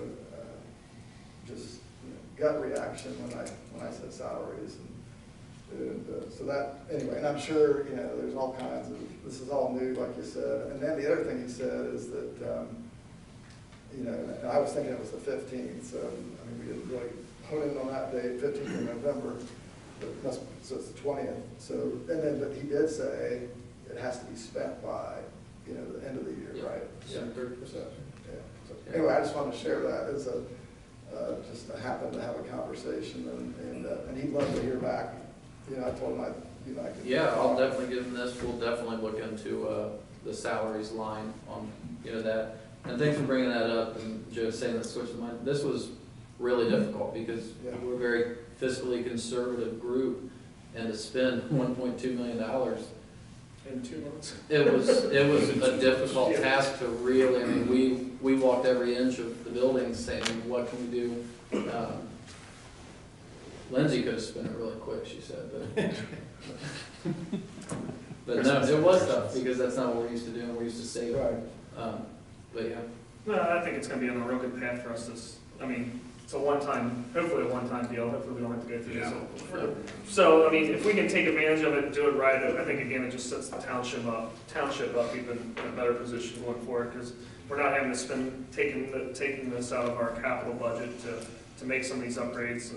just gut reaction when I said salaries, and so that anyway. And I'm sure, you know, there's all kinds of, this is all new, like you said. And then the other thing he said is that, you know, and I was thinking it was the 15th, so I mean, we didn't really hone in on that date, 15th of November, but so it's the 20th. So and then, but he did say it has to be spent by, you know, the end of the year, right? Yeah, 30%. So, yeah. So anyway, I just wanted to share that as a. Just happened to have a conversation, and he'd love to hear back. You know, I told him I could. Yeah, I'll definitely give him this. We'll definitely look into the salaries line on, you know, that. And thanks for bringing that up. And Joe saying that switch of mind. This was really difficult because we're a very fiscally conservative group, and to spend $1.2 million in 2 months. It was a difficult task to really. I mean, we walked every inch of the building saying, what can we do? Lindsay could have spent it really quick, she said, but no, it was tough because that's not what we're used to doing. We're used to saving. Right. But yeah. No, I think it's gonna be on a real good path for us this, I mean, it's a one-time, hopefully a one-time deal, hopefully we don't have to go through this. So, I mean, if we can take advantage of it and do it right, I think again, it just sets the township up even in a better position going forward, because we're not having to spend, taking this out of our capital budget to make some of these upgrades.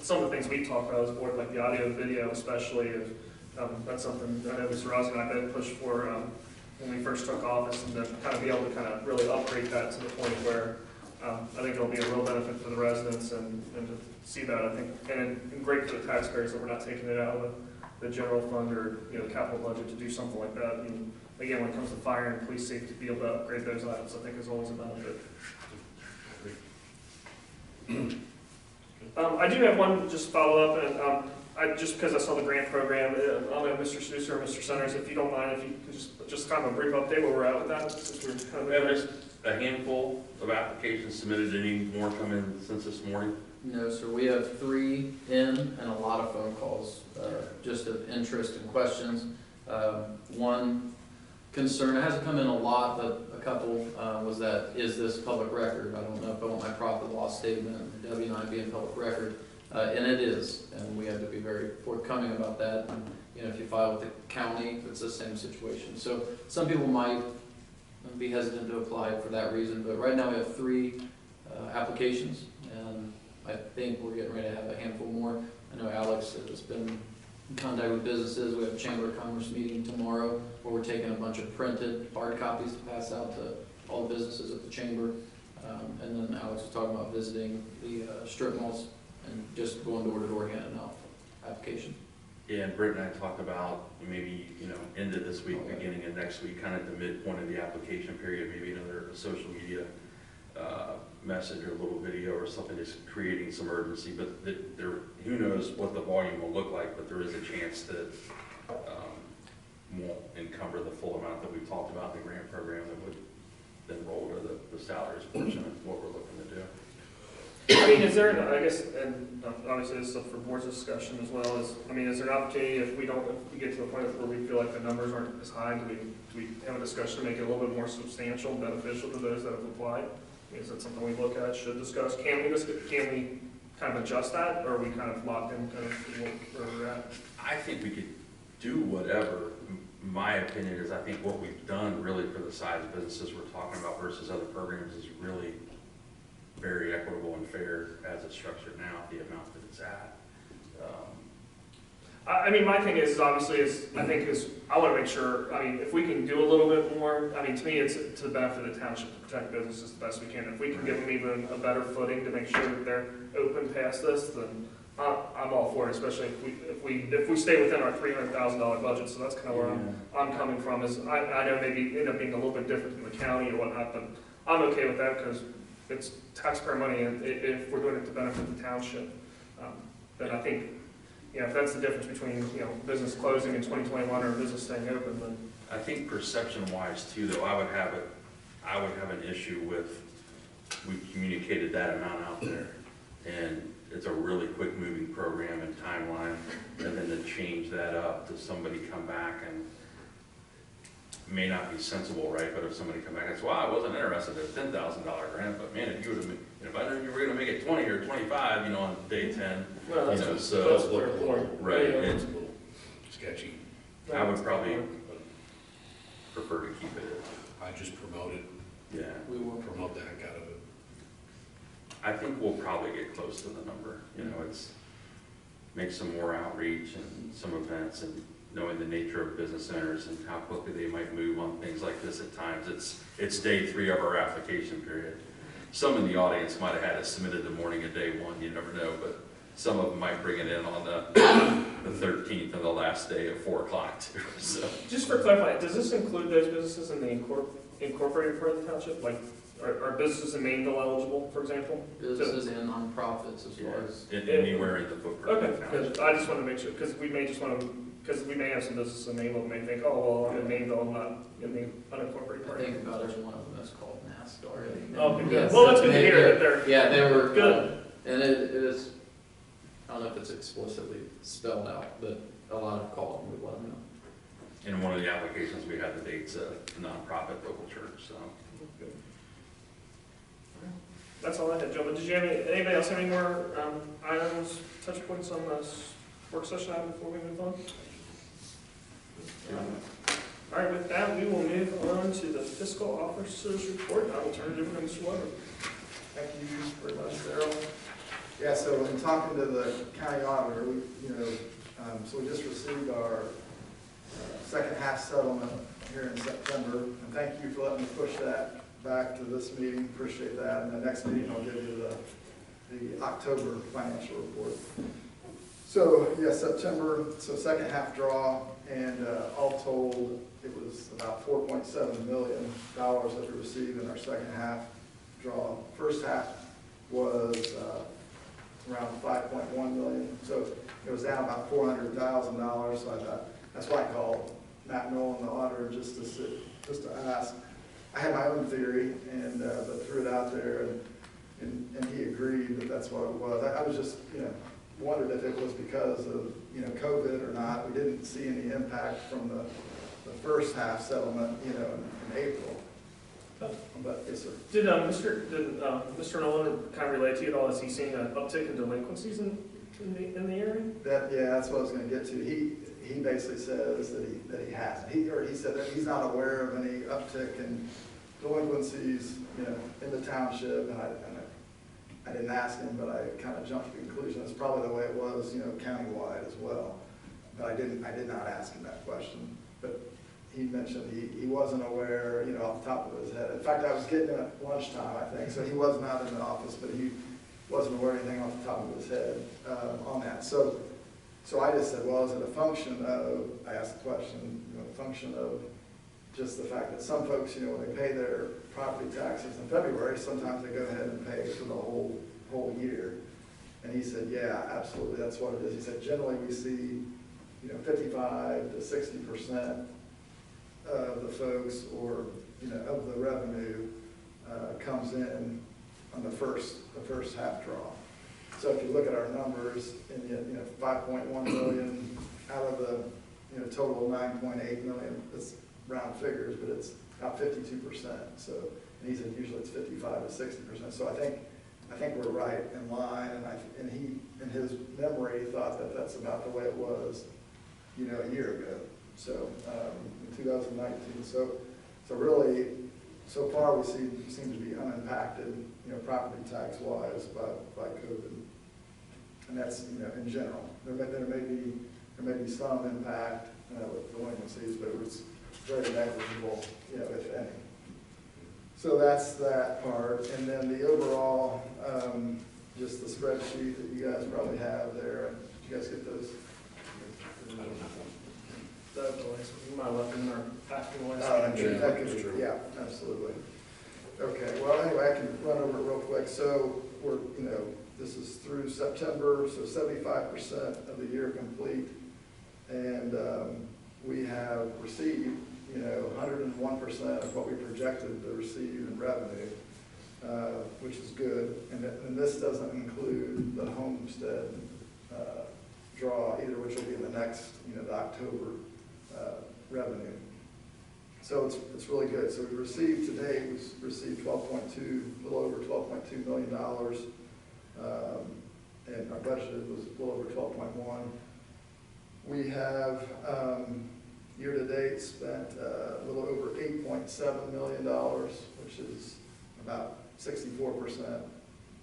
Some of the things we talked about as a board, like the audio, video especially, that's something I know Mr. Rossi and I both pushed for when we first took office, and to kind of be able to kind of really upgrade that to the point where I think it'll be a real benefit for the residents and to see that, I think, and great for the taxpayers that we're not taking it out of the general fund or, you know, capital budget to do something like that. And again, when it comes to fire and police safety, to be able to upgrade those items, I think is always a benefit. I do have one just follow-up, and just because I saw the grant program, I'll have Mr. Stuser or Mr. Centers, if you don't mind, if you could just kind of a brief update where we're at with that, since we're kind of. There's a handful of applications submitted. Any more come in since this morning? No, sir. We have 3 in and a lot of phone calls, just of interest and questions. One concern, it hasn't come in a lot, but a couple, was that, is this public record? I don't know if I want my profit loss statement, W-9 being public record. And it is, and we have to be very forthcoming about that. And, you know, if you file with the county, it's the same situation. So some people might be hesitant to apply for that reason, but right now we have 3 applications, and I think we're getting ready to have a handful more. I know Alex has been in contact with businesses. We have a Chamber of Commerce meeting tomorrow where we're taking a bunch of printed hard copies to pass out to all the businesses at the Chamber. And then Alex was talking about visiting the strip malls and just going door to door handing out applications. Yeah, and Britt and I talked about maybe, you know, end of this week, beginning of next week, kind of the midpoint of the application period, maybe another social media message or a little video or something, just creating some urgency. But who knows what the volume will look like, but there is a chance that won't encumber the full amount that we've talked about in the grant program that would then roll to the salaries portion of what we're looking to do. I mean, is there, I guess, and obviously this is up for board's discussion as well, I mean, is there an opportunity if we get to the point where we feel like the numbers aren't as high, do we have a discussion to make it a little bit more substantial and beneficial to those that have applied? Is that something we look at, should discuss? Can we kind of adjust that, or are we kind of locked in kind of where we're at? I think we could do whatever. My opinion is I think what we've done really for the size of businesses we're talking about versus other programs is really very equitable and fair as it's structured now, the amount that it's at. I mean, my thing is obviously I want to make sure, I mean, if we can do a little bit more, I mean, to me, it's to the benefit of the township to protect businesses the best we can. If we can give them even a better footing to make sure that they're open past this, then I'm all for it, especially if we stay within our $300,000 budget. So that's kind of where I'm coming from, is I know maybe end up being a little bit different than the county or whatnot, but I'm okay with that because it's taxpayer money, and if we're doing it to benefit the township, then I think, if that's the difference between, business closing in 2021 or business staying open, then. I think perception-wise too, though, I would have an issue with, we communicated that amount out there, and it's a really quick-moving program and timeline, and then to change that up to somebody come back and may not be sensible, right? But if somebody come back and says, "Well, I wasn't interested in a $10,000 grant, but man, if you would have, if I knew you were going to make it 20 or 25, on day 10, Well, that's That's a fair little, point. right, Yeah. it's a little sketchy. I would probably prefer to keep it. I just promote it, Yeah, We will. promote the heck out of it. I think we'll probably get close to the number. It's make some more outreach and some events, and knowing the nature of business owners and how quickly they might move on things like this at times. It's day 3 of our application period. Some in the audience might have had it submitted the morning of day 1, you never know, but some of them might bring it in on the 13th and the last day at 4 o'clock too. So Just for clarifying, does this include those businesses in the incorporated part of the township? Like, are businesses in Mainville eligible, for example? Businesses and nonprofits as far as. anywhere in the footprint. Okay, of the township. good. I just want to make sure, because we may have some businesses in Mainville that may think, oh, well, I'm in Mainville, I'm not in the unincorporated I part. think about every one of them is called NASCAR. Okay, good. Yes. Well, that's good to hear that they're. Yeah, they were. Good. And it is, I don't know if it's explicitly spelled out, but a lot of call them, we let them know. In one of the applications, we had the dates of nonprofit local church, so. That's all I had, Joe. But did you have anybody else have any more items, touch points on this work session item before we move on? All right, with that, we will move on to the fiscal officer's report. I will turn it over to Mr. Weber. Thank you very much, Daryl. Yeah, so in talking to the county auditor, so we just received our second half settlement here in September. And thank you for letting me push that back to this meeting, appreciate that. And the next meeting, I'll give you the October financial report. So, yeah, September, so second half draw, and all told, it was about $4.7 million that we received in our second half draw. First half was around $5.1 million, so it was down about $400,000. So I thought, that's why I called Matt Nolan, the auditor, just to ask. I had my own theory, and but threw it out there, and he agreed that that's what it was. I was just, wondered if it was because of, COVID or not. We didn't see any impact from the first half settlement, in April. But yes, sir. Did Mr. Nolan kind of relate to you at all? Is he seeing an uptick in delinquencies in the area? That's what I was going to get to. He basically says that he hasn't. He said that he's not aware of any uptick in delinquencies, in the township. And I didn't ask him, but I kind of jumped to the conclusion it's probably the way it was, countywide as well. But I did not ask him that question. But he mentioned he wasn't aware, off the top of his head. In fact, I was getting him at lunchtime, I think, so he was not in the office, but he wasn't aware of anything off the top of his head on that. So I just said, well, is it a function of, I asked the question, a function of just the fact that some folks, when they pay their property taxes in February, sometimes they go ahead and pay for the whole year. And he said, yeah, absolutely, that's what it is. He said, generally we see, 55 to 60% of the folks, or of the revenue comes in on the first half draw. So if you look at our numbers, in the 5.1 million out of the total 9.8 million, it's round figures, but it's about 52%. So, and he said usually it's 55 to 60%. So I think we're right in line, and he, in his memory, thought that that's about the way it was, a year ago. So in 2019. So really, so far we seem to be unimpacted, property tax wise by COVID, and that's in general. There may be there may be some impact with delinquencies, but it was very negligible, if any. So that's that part, and then the overall, just the spreadsheet that you guys probably have there. Did you guys get those? I don't know. You might have left in our packet the last Oh, meeting. that could be, yeah, absolutely. Okay, well, anyway, I can run over it real quick. So we're, this is through September, so 75% of the year complete. And we have received, 101% of what we projected to receive in revenue, which is good. And this doesn't include the homestead draw either, which will be in the next, the October revenue. So it's really good. So we received today, we received a little over $12.2 million, and our budget was a little over 12.1. We have year-to-date spent a little over $8.7 million, which is about 64%.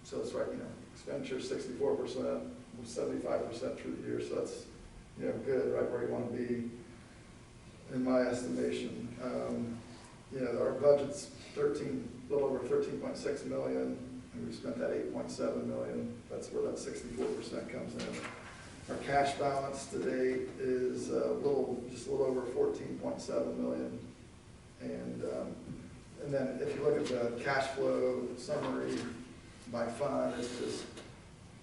So it's right, expenditure 64%, 75% through the year. So that's good, right where you want to be, in my estimation. Our budget's a little over 13.6 million, and we spent that 8.7 million. That's where that 64% comes in. Our cash balance to date is just a little over 14.7 million. And then if you look at the cash flow summary by fund, it's just,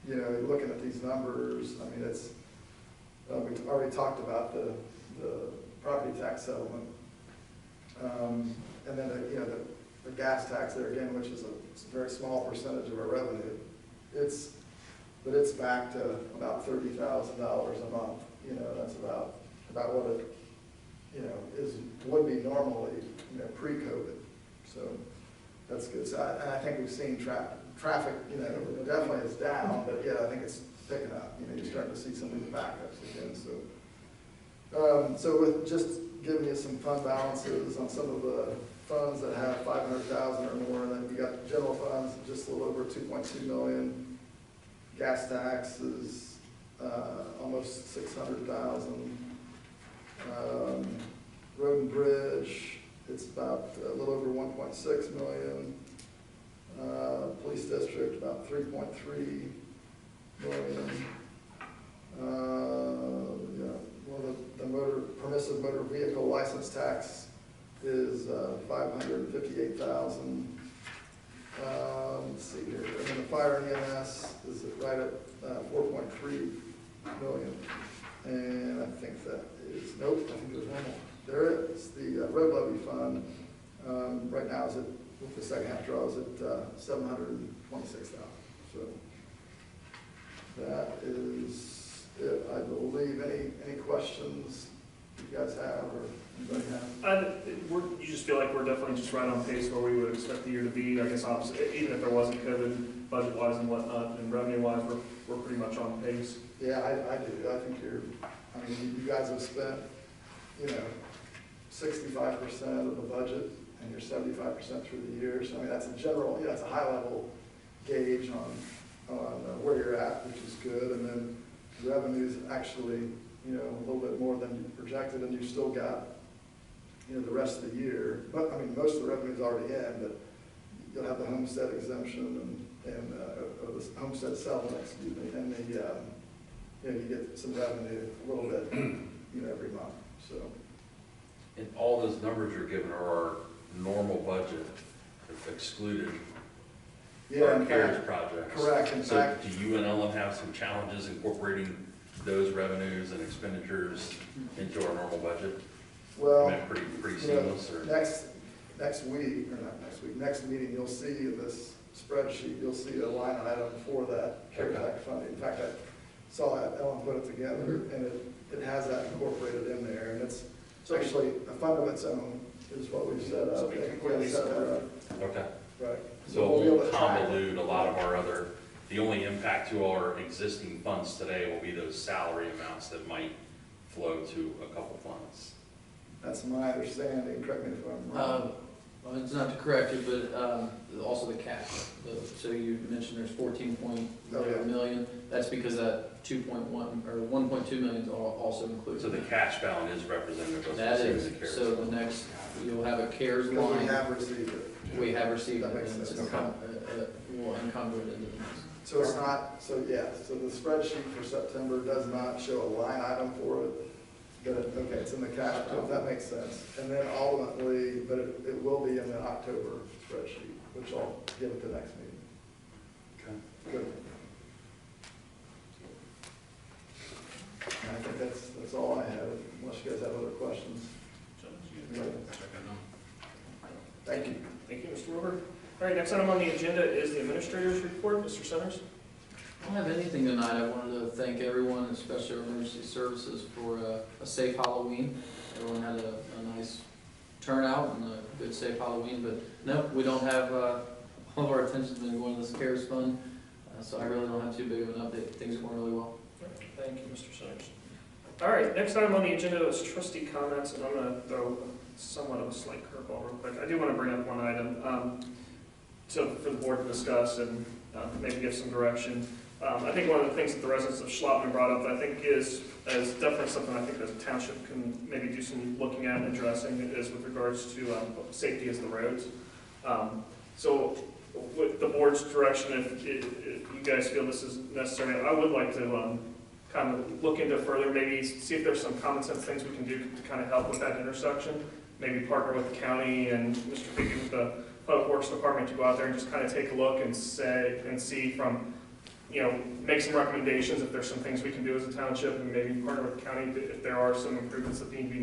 looking at these numbers, I mean, it's, we already talked about the property tax settlement. And then, the gas tax there again, which is a very small percentage of our revenue. But it's back to about $30,000 a month. That's about what it, would be normally, pre-COVID. So that's good. So I think we've seen traffic, definitely is down, but yeah, I think it's picking up. You're starting to see some of these backups again. So with just giving you some fund balances on some of the funds that have 500,000 or more, and then you got general funds just a little over 2.2 million. Gas tax is almost 600,000. Road and bridge, it's about a little over 1.6 million. Police district, about 3.3 million. The permissive motor vehicle license tax is 558,000. Let's see here, and then the fire and EMS is right at 4.3 million. And I think that is, nope, I think there's one more. There is, the road levy fund, right now is with the second half draw is at 726,000. So that is it, I believe. Any questions you guys have or anybody have? You just feel like we're definitely just right on pace where we would expect the year to be. I guess opposite, even if there wasn't COVID, budget-wise and whatnot, and revenue-wise, we're pretty much on pace. Yeah, I do. I think you guys have spent, 65% of the budget, and you're 75% through the year. So that's a general, that's a high-level gauge on where you're at, which is good. And then revenue's actually, a little bit more than you projected, and you've still got, the rest of the year. But most of the revenue's already in, but you'll have the homestead exemption and or the homestead settlement, excuse me, and you get some revenue a little bit, every month. So. And all those numbers you're given are our normal budget, excluded our CARES projects. Correct. In fact, do you and Ellen have some challenges incorporating those revenues and expenditures into our normal budget? Well, pretty seamless, or? Next meeting, you'll see in this spreadsheet, you'll see a line item for that CARES Act funding. In fact, I saw that Ellen put it together, and it has that incorporated in there, and it's actually a fund of its own, is what we've set up. Okay. Right. So it won't convolute a lot of our other, the only impact to our existing funds today will be those salary amounts that might flow to a couple funds. That's my understanding, correct me if I'm wrong. Well, it's not to correct you, but also the cap. So you mentioned there's 14.0 million. That's because that 2.1 or 1.2 million is also included. So the cash balance is representative of That the is, savings account. so the next, you'll have a CARES Because we line. have received it. We have received That it, makes and it's sense. will encumber it into the next. So it's not, so yeah, so the spreadsheet for September does not show a line item for it, but okay, it's in the cash, flow, that makes sense. And then ultimately, but it will be in the October spreadsheet, which I'll give at the next meeting. Okay. Good. And I think that's all I have, unless you guys have other questions. Thank you. Thank you, Mr. Wilbur. All right, next item on the agenda is the administrator's report. Mr. Centers? I don't have anything tonight. I wanted to thank everyone, especially our emergency services, for a safe Halloween. Everyone had a nice turnout and a good safe Halloween, but no, we don't have, all of our attention's been going to this CARES fund, so I really don't have too big of an update. Things are going really well. Thank you, Mr. Centers. All right, next item on the agenda is trustee comments, and I'm going to throw somewhat of a slight curveball real quick. I do want to bring up one item for the board to discuss and maybe give some direction. I think one of the things that the residents of Schlattman brought up, I think is definitely something I think that the township can maybe do some looking at and addressing, is with regards to safety as the roads. So with the board's direction, if you guys feel this is necessary, I would like to kind of look into further, maybe see if there's some common sense things we can do to kind of help with that intersection. Maybe partner with the county and Mr. Figgy with the Public Works Department to go out there and just kind of take a look and see from, make some recommendations if there's some things we can do as a township, and maybe partner with the county if there are some improvements that need to be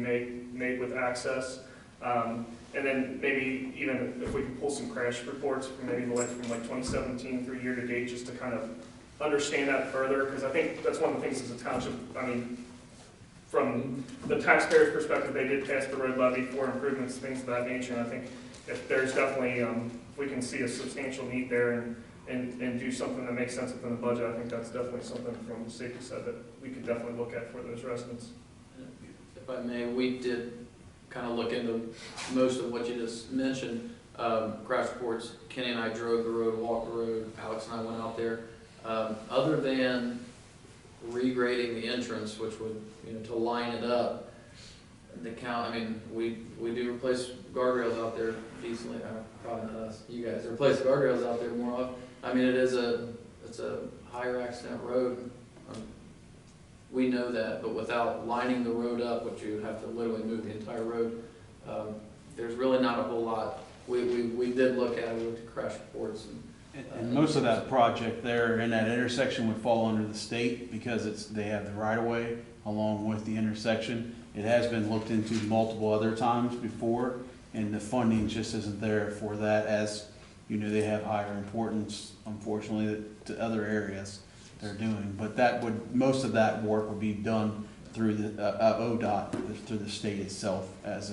made with access. And then maybe even if we can pull some crash reports from maybe from 2017 through year to date, just to kind of understand that further, because I think that's one of the things as a township, from the taxpayer's perspective, they did pass the road levy for improvements, things of that nature, and I think if there's definitely, if we can see a substantial need there and do something that makes sense within the budget, I think that's definitely something from the safety side that we could definitely look at for those residents. If I may, we did kind of look into most of what you just mentioned. Crash reports, Kenny and I drove the road, walked the road, Alex and I went out there. Other than regrading the entrance, which would, to line it up, the count, we do replace guardrails out there decently, probably not us, you guys, replace guardrails out there more often. It's a higher accident road. We know that, but without lining the road up, which you would have to literally move the entire road, there's really not a whole lot. We did look at it, we looked at crash reports. And most of that project there in that intersection would fall under the state because they have the right of way along with the intersection. It has been looked into multiple other times before, and the funding just isn't there for that, as they have higher importance, unfortunately, to other areas they're doing. But most of that work would be done through the ODOT, through the state itself as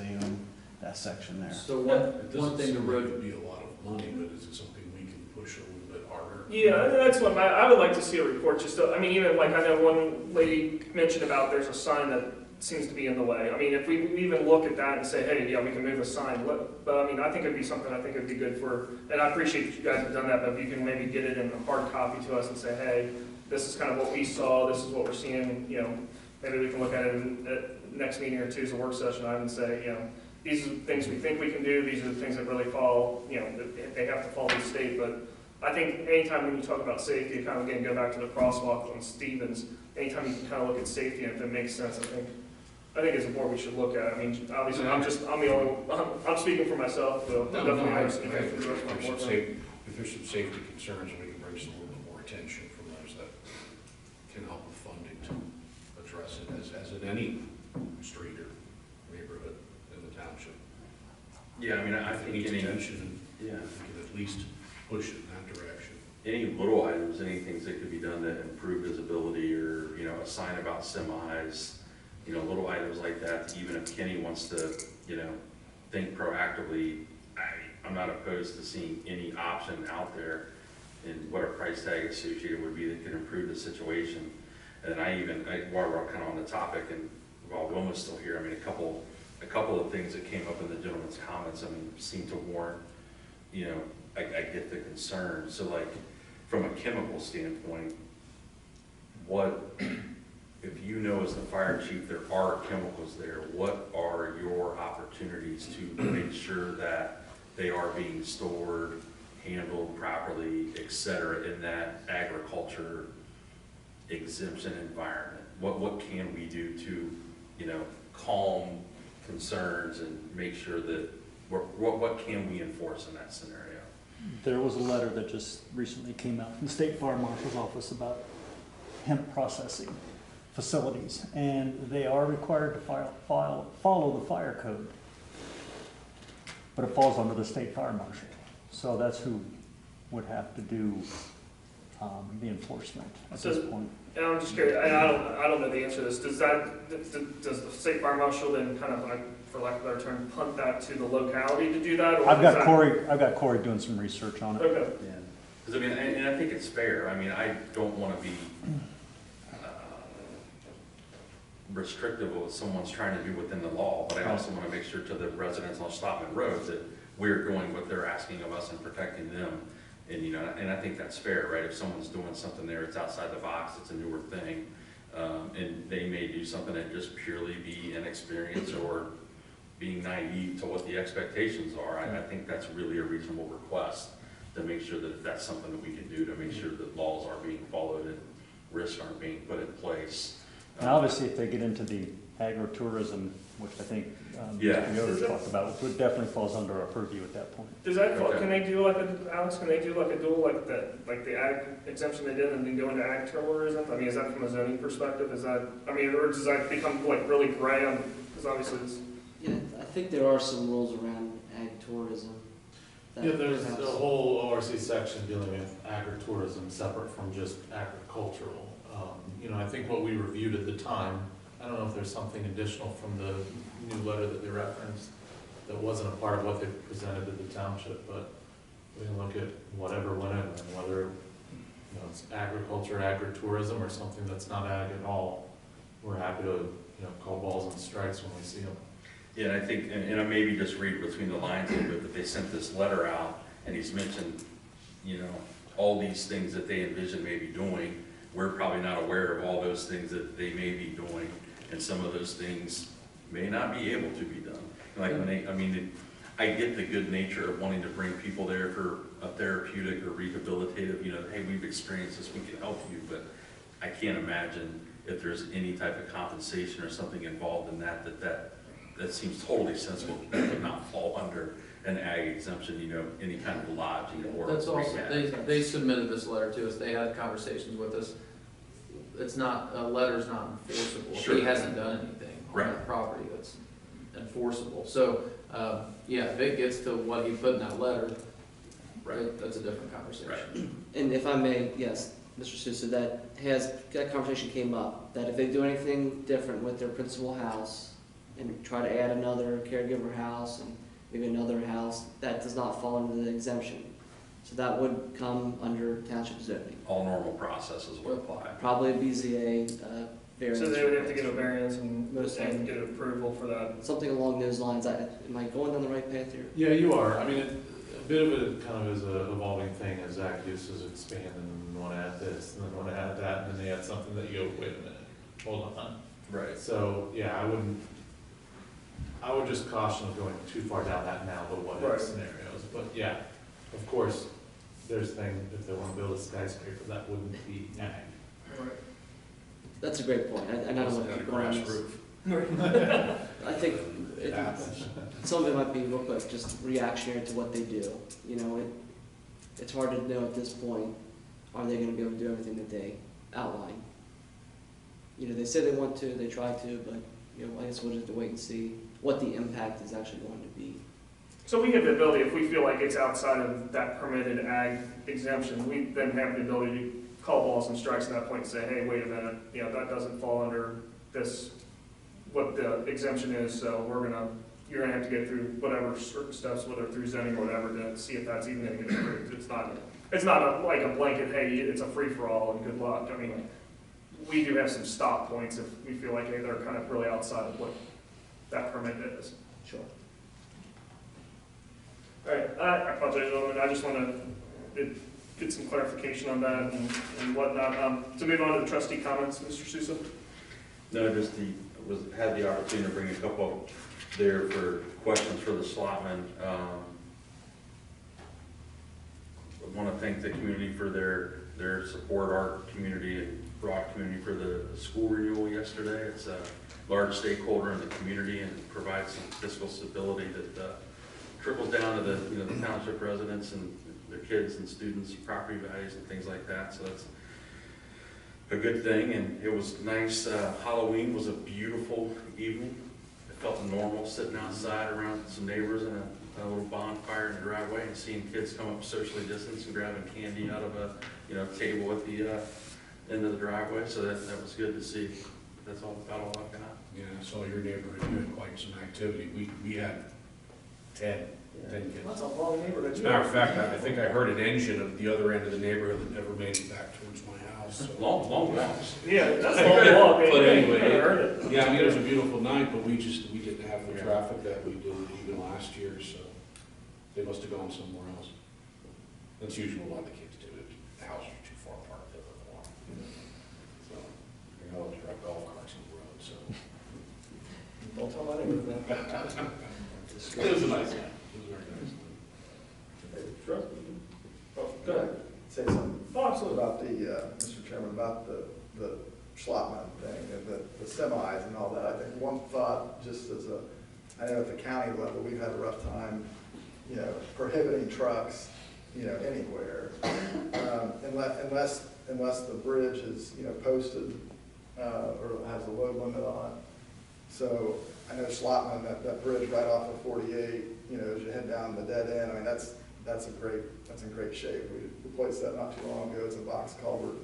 that section there. So one thing the road would be a lot of money, but is it something we can push a little bit harder? Yeah, that's what I would like to see a report. Even I know one lady mentioned about there's a sign that seems to be in the way. If we even look at that and say, hey, yeah, we can move the sign, but I think it'd be something it'd be good for, and I appreciate that you guys have done that, but if you can maybe get it in a hard copy to us and say, hey, this is kind of what we saw, this is what we're seeing, maybe we can look at it at next meeting or two as a work session, I would say, these are the things we think we can do, these are the things that really fall, they have to follow the state, but I think anytime when you talk about safety, kind of again go back to the crosswalk on Stevens, anytime you can kind of look at safety and if it makes sense, I think as a board we should look at it. Obviously I'm speaking for myself, so definitely If there's some safety concerns, we can bring some a little bit more attention from those that can help with funding to address it as in any street or neighborhood in the township. Yeah, I If it think needs attention, we can at least push it in that direction. any little items, any things that could be done to improve visibility, or a sign about semis, little items like that. Even if Kenny wants to, think proactively, I'm not opposed to seeing any option out there and what a price tag associated would be that could improve the situation. And while we're kind of on the topic, and while Wilma's still here, a a couple of things that came up in the gentleman's comments, I mean, seem to warrant, you know, I get the concern. So like, from a chemical standpoint, what, if you know as the fire chief there are chemicals there, what are your opportunities to make sure that they are being stored, handled properly, et cetera, in that agriculture exemption environment? What can we do to, you know, calm concerns and make sure that, what can we enforce in that scenario? There was a letter that just recently came out from the State Fire Marshal's office about hemp processing facilities, and they are required to follow the fire code. But it falls under the State Fire Marshal. So that's who would have to do the enforcement at So- this point. And I'm just curious, I don't know the answer to this. Does the state fire marshal then kind of, like, for lack of a better term, punt that to the locality to do that? Or I've does got that- Corey doing some research on it. Okay. Because I mean, and I think it's fair. I mean, I don't want to be restrictive of what someone's trying to do within the law, but I also want to make sure to the residents on Stockman Road that we're doing what they're asking of us and protecting them. And, you know, and I think that's fair, right? If someone's doing something there, it's outside the box, it's a newer thing, and they may do something that just purely be inexperienced or being naive to what the expectations are, I think that's really a reasonable request to make sure that if that's something that we can do to make sure that laws are being followed and risks aren't being put in place. And obviously, if they get into the agritourism, which I think Yeah. Mr. Yoder talked about, it definitely falls under our purview at that point. Does that, Okay. can they do like a, Alex, can they do like a dual, like the ag exemption they did and then go into ag tourism? I mean, is that from a zoning perspective? Is that, I mean, or does that become like really gray on, because obviously it's. Yeah, I think there are some rules around ag tourism. that Yeah, there's perhaps- a whole ORC section dealing with agritourism, separate from just agricultural. You know, I think what we reviewed at the time, I don't know if there's something additional from the new letter that they referenced that wasn't a part of what they presented to the township, but we can look at whatever, whenever, and whether, you know, it's agriculture, agritourism, or something that's not ag at all. We're happy to, you know, call balls and strikes when we see them. Yeah, and I think, and I maybe just read between the lines a little bit, that they sent this letter out, and he's mentioned, you know, all these things that they envision maybe doing. We're probably not aware of all those things that they may be doing, and some of those things may not be able to be done. Like when they, I mean, I get the good nature of wanting to bring people there for a therapeutic or rehabilitative, you know, hey, we've experienced this, we can help you, but I can't imagine if there's any type of compensation or something involved in that seems totally sensible, that would not fall under an ag exemption, you know, any kind of lodging or That's also, rehab. they submitted this letter to us, they had conversations with us. It's not, a letter's not enforceable. Sure. He hasn't done anything on Right. that property that's enforceable. So, yeah, if it gets to what he put in that letter, Right. that's a different conversation. Right. And if I may, yes, Mr. Sousa, that conversation came up, that if they do anything different with their principal house and try to add another caregiver house and maybe another house, that does not fall under the exemption. So that would come under township zoning. All normal processes would apply. Probably a BZA variance. So they would have to get a variance and Most and get approval for that. Something along those lines. Am I going down the right path here? Yeah, you are. I mean, a bit of it kind of is a evolving thing as ag uses expand and want to add this and then want to add that, and then they add something that you go, wait a minute, hold on. Right. So, yeah, I would just caution of going too far down that now, the what Right. if scenarios. But yeah, of course, there's things, if they want to build a skyscraper, that wouldn't be ag. Right. That's a great point. I don't want to keep going on this. I think some of it might be real quick, just reactionary to what they do. You know, it's hard to know at this point, are they going to be able to do everything that they outline? You know, they say they want to, they try to, but, you know, I guess we'll just have to wait and see what the impact is actually going to be. So we have the ability, if we feel like it's outside of that permitted ag exemption, we then have the ability to call balls and strikes at that point and say, hey, wait a minute, you know, that doesn't fall under this, what the exemption is, so you're gonna have to get through whatever certain steps, whether through zoning or whatever, to see if that's even gonna get approved. It's not like a blanket, hey, it's a free-for-all and good luck. I mean, we do have some stop points if we feel like, hey, they're kind of really outside of what that permit it is. Sure. All right, I apologize, Alderman, I just want to get some clarification on that and whatnot. To move on to the trustee comments, Mr. Sousa? No, just had the opportunity to bring a couple there for questions for the slotman. I want to thank the community for their support, our community and Broad community for the school renewal yesterday. It's a large stakeholder in the community and provides some fiscal stability that trickles down to the township residents and their kids and students, property values and things like that. So that's a good thing, and it was nice. Halloween was a beautiful evening. It felt normal sitting outside around some neighbors in a little bonfire in the driveway and seeing kids come up socially distanced and grabbing candy out of a table at the end of the driveway. So that was good to see. That's about all I've got. Yeah, I saw your neighborhood doing quite some activity. We had 10 kids. That's a long neighborhood. As a matter of fact, I think I heard an engine at the other end of the neighborhood that never made it back towards my house. So. Long walks. Yeah, that's a long walk. Man. But anyway, I heard it. yeah, I mean, it was a beautiful night, but we didn't have the traffic that we did even last year, so they must have gone somewhere else. That's usually what a lot of the kids do. The houses are too far apart to live along. So you're not allowed to drive golf carts on the road, so. Don't tell my neighbor that. It was a nice night. It was a very nice night. Hey, Trust me. Oh, go ahead. Say something Oh, absolutely. about the, Mr. Chairman, about the Schlotman thing and the semis and all that. I think one thought, just as I know at the county level, we've had a rough time, prohibiting trucks, anywhere. Unless the bridge is, posted, or has a load limit on it. So I know Schlotman, that bridge right off of 48, as you head down the dead end, I mean, that's in great shape. We replaced that not too long ago. It's a box culvert,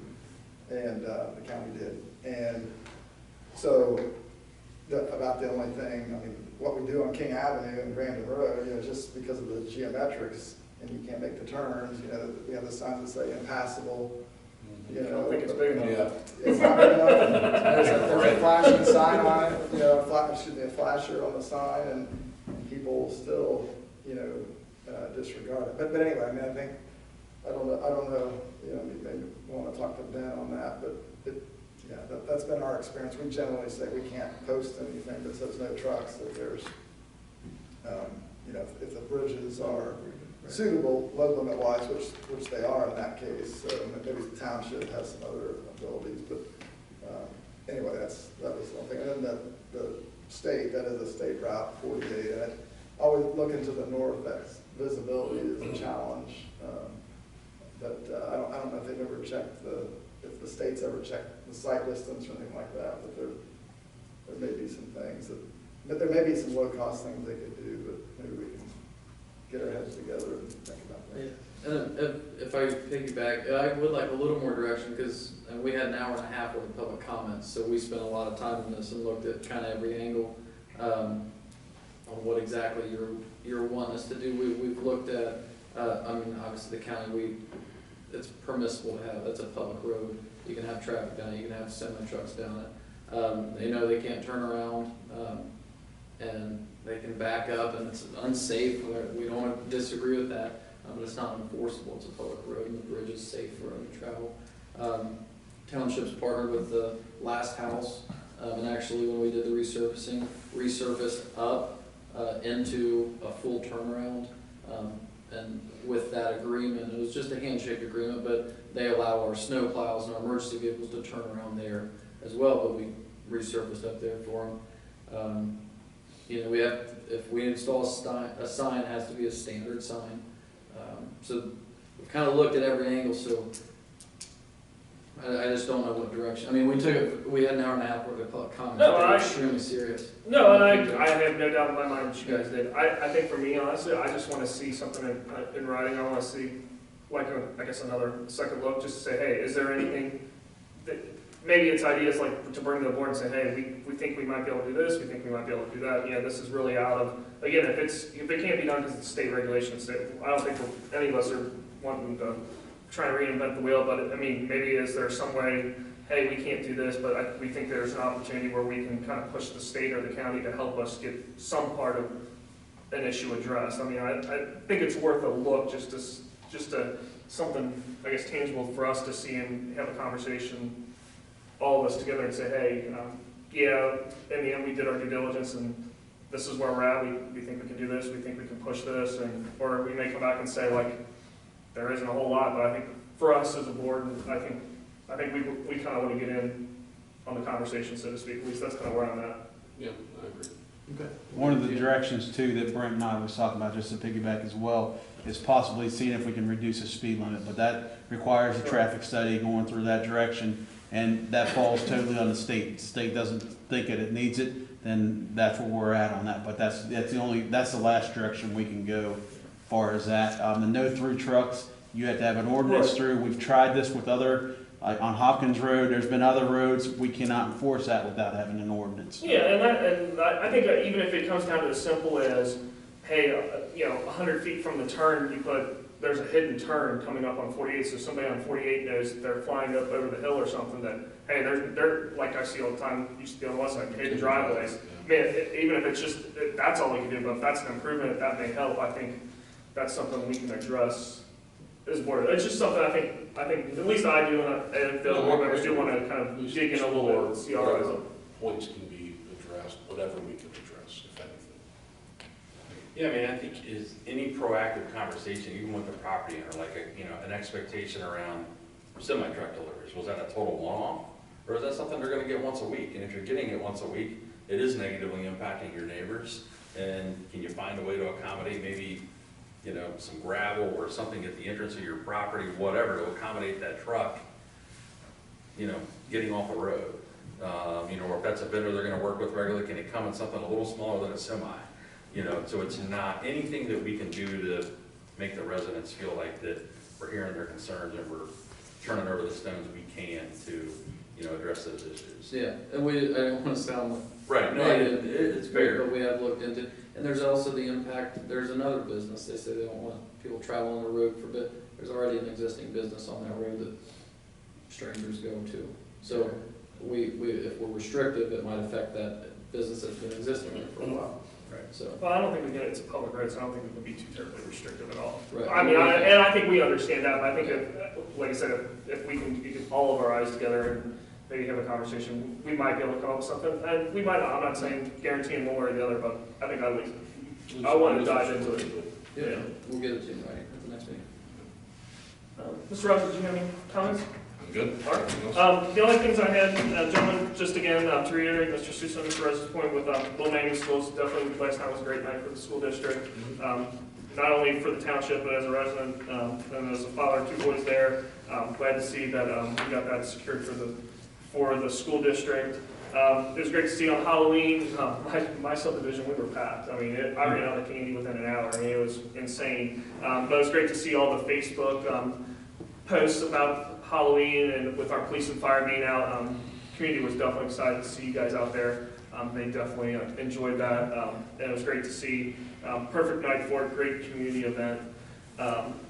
and the county did. And so about the only thing, I mean, what we do on King Avenue and Grandin Road, just because of the geometrics, and you can't make the turns, we have the signs that say impassable. I don't think it's big enough. Yeah. It's not big enough. There's a flashing sign on it, a flasher on the sign, and people still, disregard it. But anyway, I mean, I don't know, maybe want to talk to Ben on that, but that's been our experience. We generally say we can't post anything that says no trucks, if there's, if the bridges are suitable load limit wise, which they are in that case. So maybe the township has some other abilities, but anyway, that was one thing. And then the state, that is a state route 48, and always looking to the north, that's visibility is a challenge. But I don't know if they've ever checked if the state's ever checked the sight distance or anything like that, but there may be some things but there may be some low cost things they could do, but maybe we can get our heads together and think about that. Yeah. And if I piggyback, I would like a little more direction, because we had an hour and a half worth of public comments, so we spent a lot of time on this and looked at kind of every angle on what exactly you're wanting us to do. We've looked at, obviously the county, it's permissible to have, that's a public road. You can have traffic down it, you can have semi-trucks down it. They know they can't turn around, and they can back up, and it's unsafe. We don't disagree with that, but it's not enforceable. It's a public road, and the bridge is safe for them to travel. Township's partnered with the last house, and actually when we did the resurfacing, resurfaced up into a full turnaround. And with that agreement, it was just a handshake agreement, but they allow our snow plows and our emergency vehicles to turn around there as well, but we resurfaced up there for them. If we install a sign, it has to be a standard sign. So we've kind of looked at every angle, so I just don't know what direction. I mean, we had an hour and a half worth of public comments. No, They're extremely serious. No, and I have no doubt in my mind that you guys did. I think for me, honestly, I just want to see something in writing. I want to see, I guess another second look, just to say, hey, is there anything that, maybe it's ideas like to bring to the board and say, hey, we think we might be able to do this, we think we might be able to do that. This is really out of, again, if it can't be done because it's state regulations, I don't think any of us are wanting to try and reinvent the wheel, but I mean, maybe is there some way, hey, we can't do this, but we think there's an opportunity where we can kind of push the state or the county to help us get some part of an issue addressed. I mean, I think it's worth a look, just to something, I guess, tangible for us to see and have a conversation, all of us together, and say, hey, yeah, in the end, we did our due diligence, and this is where we're at. We think we can do this. We think we can push this, or we may come back and say, like, there isn't a whole lot, but I think for us as a board, I think we kind of want to get in on the conversation, so to speak. At least that's kind of where I'm at. Yeah, I agree. Okay. One of the directions too that Brent and I was talking about, just to piggyback as well, is possibly seeing if we can reduce the speed limit, but that requires a traffic study going through that direction, and that falls totally on the state. The state doesn't think that it needs it, then that's where we're at on that, but that's the last direction we can go as far as that. The no-through trucks, you have to have an ordinance through. We've tried this with other, like on Hopkins Road, there's been other roads, we cannot enforce that without having an ordinance. Yeah, and I think that even if it comes down to as simple as, hey, 100 feet from the turn, there's a hidden turn coming up on 48, so somebody on 48 knows that they're flying up over the hill or something, that, hey, they're like I see all the time, used to be on the west side, hidden driveways. Man, even if it's just, that's all we can do, but if that's an improvement, if that may help, I think that's something we can address as board. It's just something I think at least I do, and the board members do want to kind of dig in a little bit, see our eyes up. Points can be addressed, whatever we can address, if anything. Yeah, I mean, I think is any proactive conversation, even with the property owner, like an expectation around semi-truck deliveries, was that a total one-off? Or is that something they're gonna get once a week? And if you're getting it once a week, it is negatively impacting your neighbors. And can you find a way to accommodate maybe, some gravel or something at the entrance of your property, whatever, to accommodate that truck, getting off the road? Or if that's a vendor they're gonna work with regularly, can it come in something a little smaller than a semi? So it's not anything that we can do to make the residents feel like that we're hearing their concerns and we're turning over the stones we can to, address those issues. Yeah, and I don't want to sound like. Right, no, it's fair. But we have looked into, and there's also the impact, there's another business, they say they don't want people traveling on the road for a bit. There's already an existing business on that road that strangers go to. So if we're restrictive, it might affect that business that's been existing there for a while. Right. So. Well, I don't think it's a public road, so I don't think we can be too terribly restrictive at all. Right. I mean, I think we understand that, but I think like I said, if we can get all of our eyes together and maybe have a conversation, we might be able to come up with something, and we might not. I'm not saying guaranteeing one way or the other, but I think I want to dive into it. Yeah, we'll get it to you right at the next meeting. Mr. Russell, did you have any comments? I'm good. All right. The only things I had, gentlemen, just again, to reiterate Mr. Sousa and Mr. Russell's point with Little Manning Schools, definitely last night was a great night for the school district. Not only for the township, but as a resident, and as a father of 2 boys there, glad to see that we got that secured for the school district. It was great to see on Halloween, my subdivision, we were packed. I mean, I ran out of candy within an hour. I mean, it was insane. But it was great to see all the Facebook posts about Halloween and with our police and fire being out. Community was definitely excited to see you guys out there. They definitely enjoyed that. And it was great to see. Perfect night for it, great community event.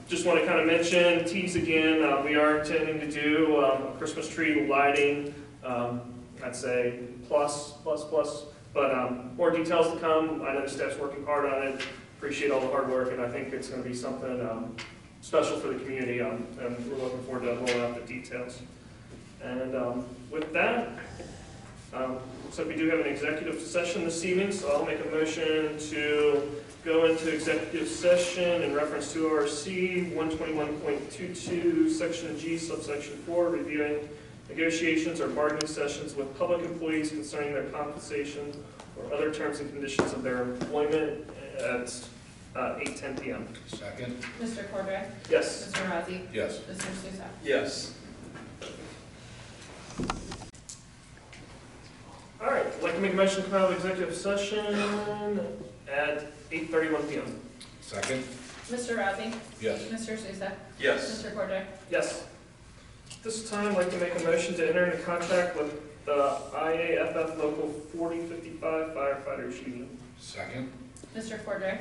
Just want to kind of mention, tease again, we are intending to do a Christmas tree lighting. I'd say plus, but more details to come. I know the staff's working hard on it. Appreciate all the hard work, and I think it's going to be something special for the community, and we're looking forward to rolling out the details. And with that, so we do have an executive session this evening, so I'll make a motion to go into executive session in reference to ORC 121.22, section G, subsection 4, reviewing negotiations or bargaining sessions with public employees concerning their compensation or other terms and conditions of their employment at 8:10 p.m. Second? Mr. Cordray? Yes. Mr. Razzi? Yes. Mr. Sousa? Yes. All right, I'd like to make a motion to come out of executive session at 8:31 p.m. Second? Mr. Razzi? Yes. Mr. Sousa? Yes. Mr. Cordray? Yes. This time, I'd like to make a motion to enter into contract with the IAFF Local 4055 Firefighters Union. Second? Mr. Cordray?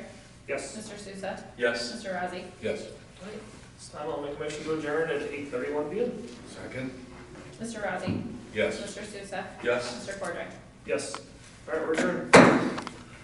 Yes. Mr. Sousa? Yes. Mr. Razzi? Yes. This time, I'll make a motion to adjourn at 8:31 p.m. Second? Mr. Rousey? Yes. Mr. Sousa? Yes. Mr. Cordray? Yes. All right, we're adjourned.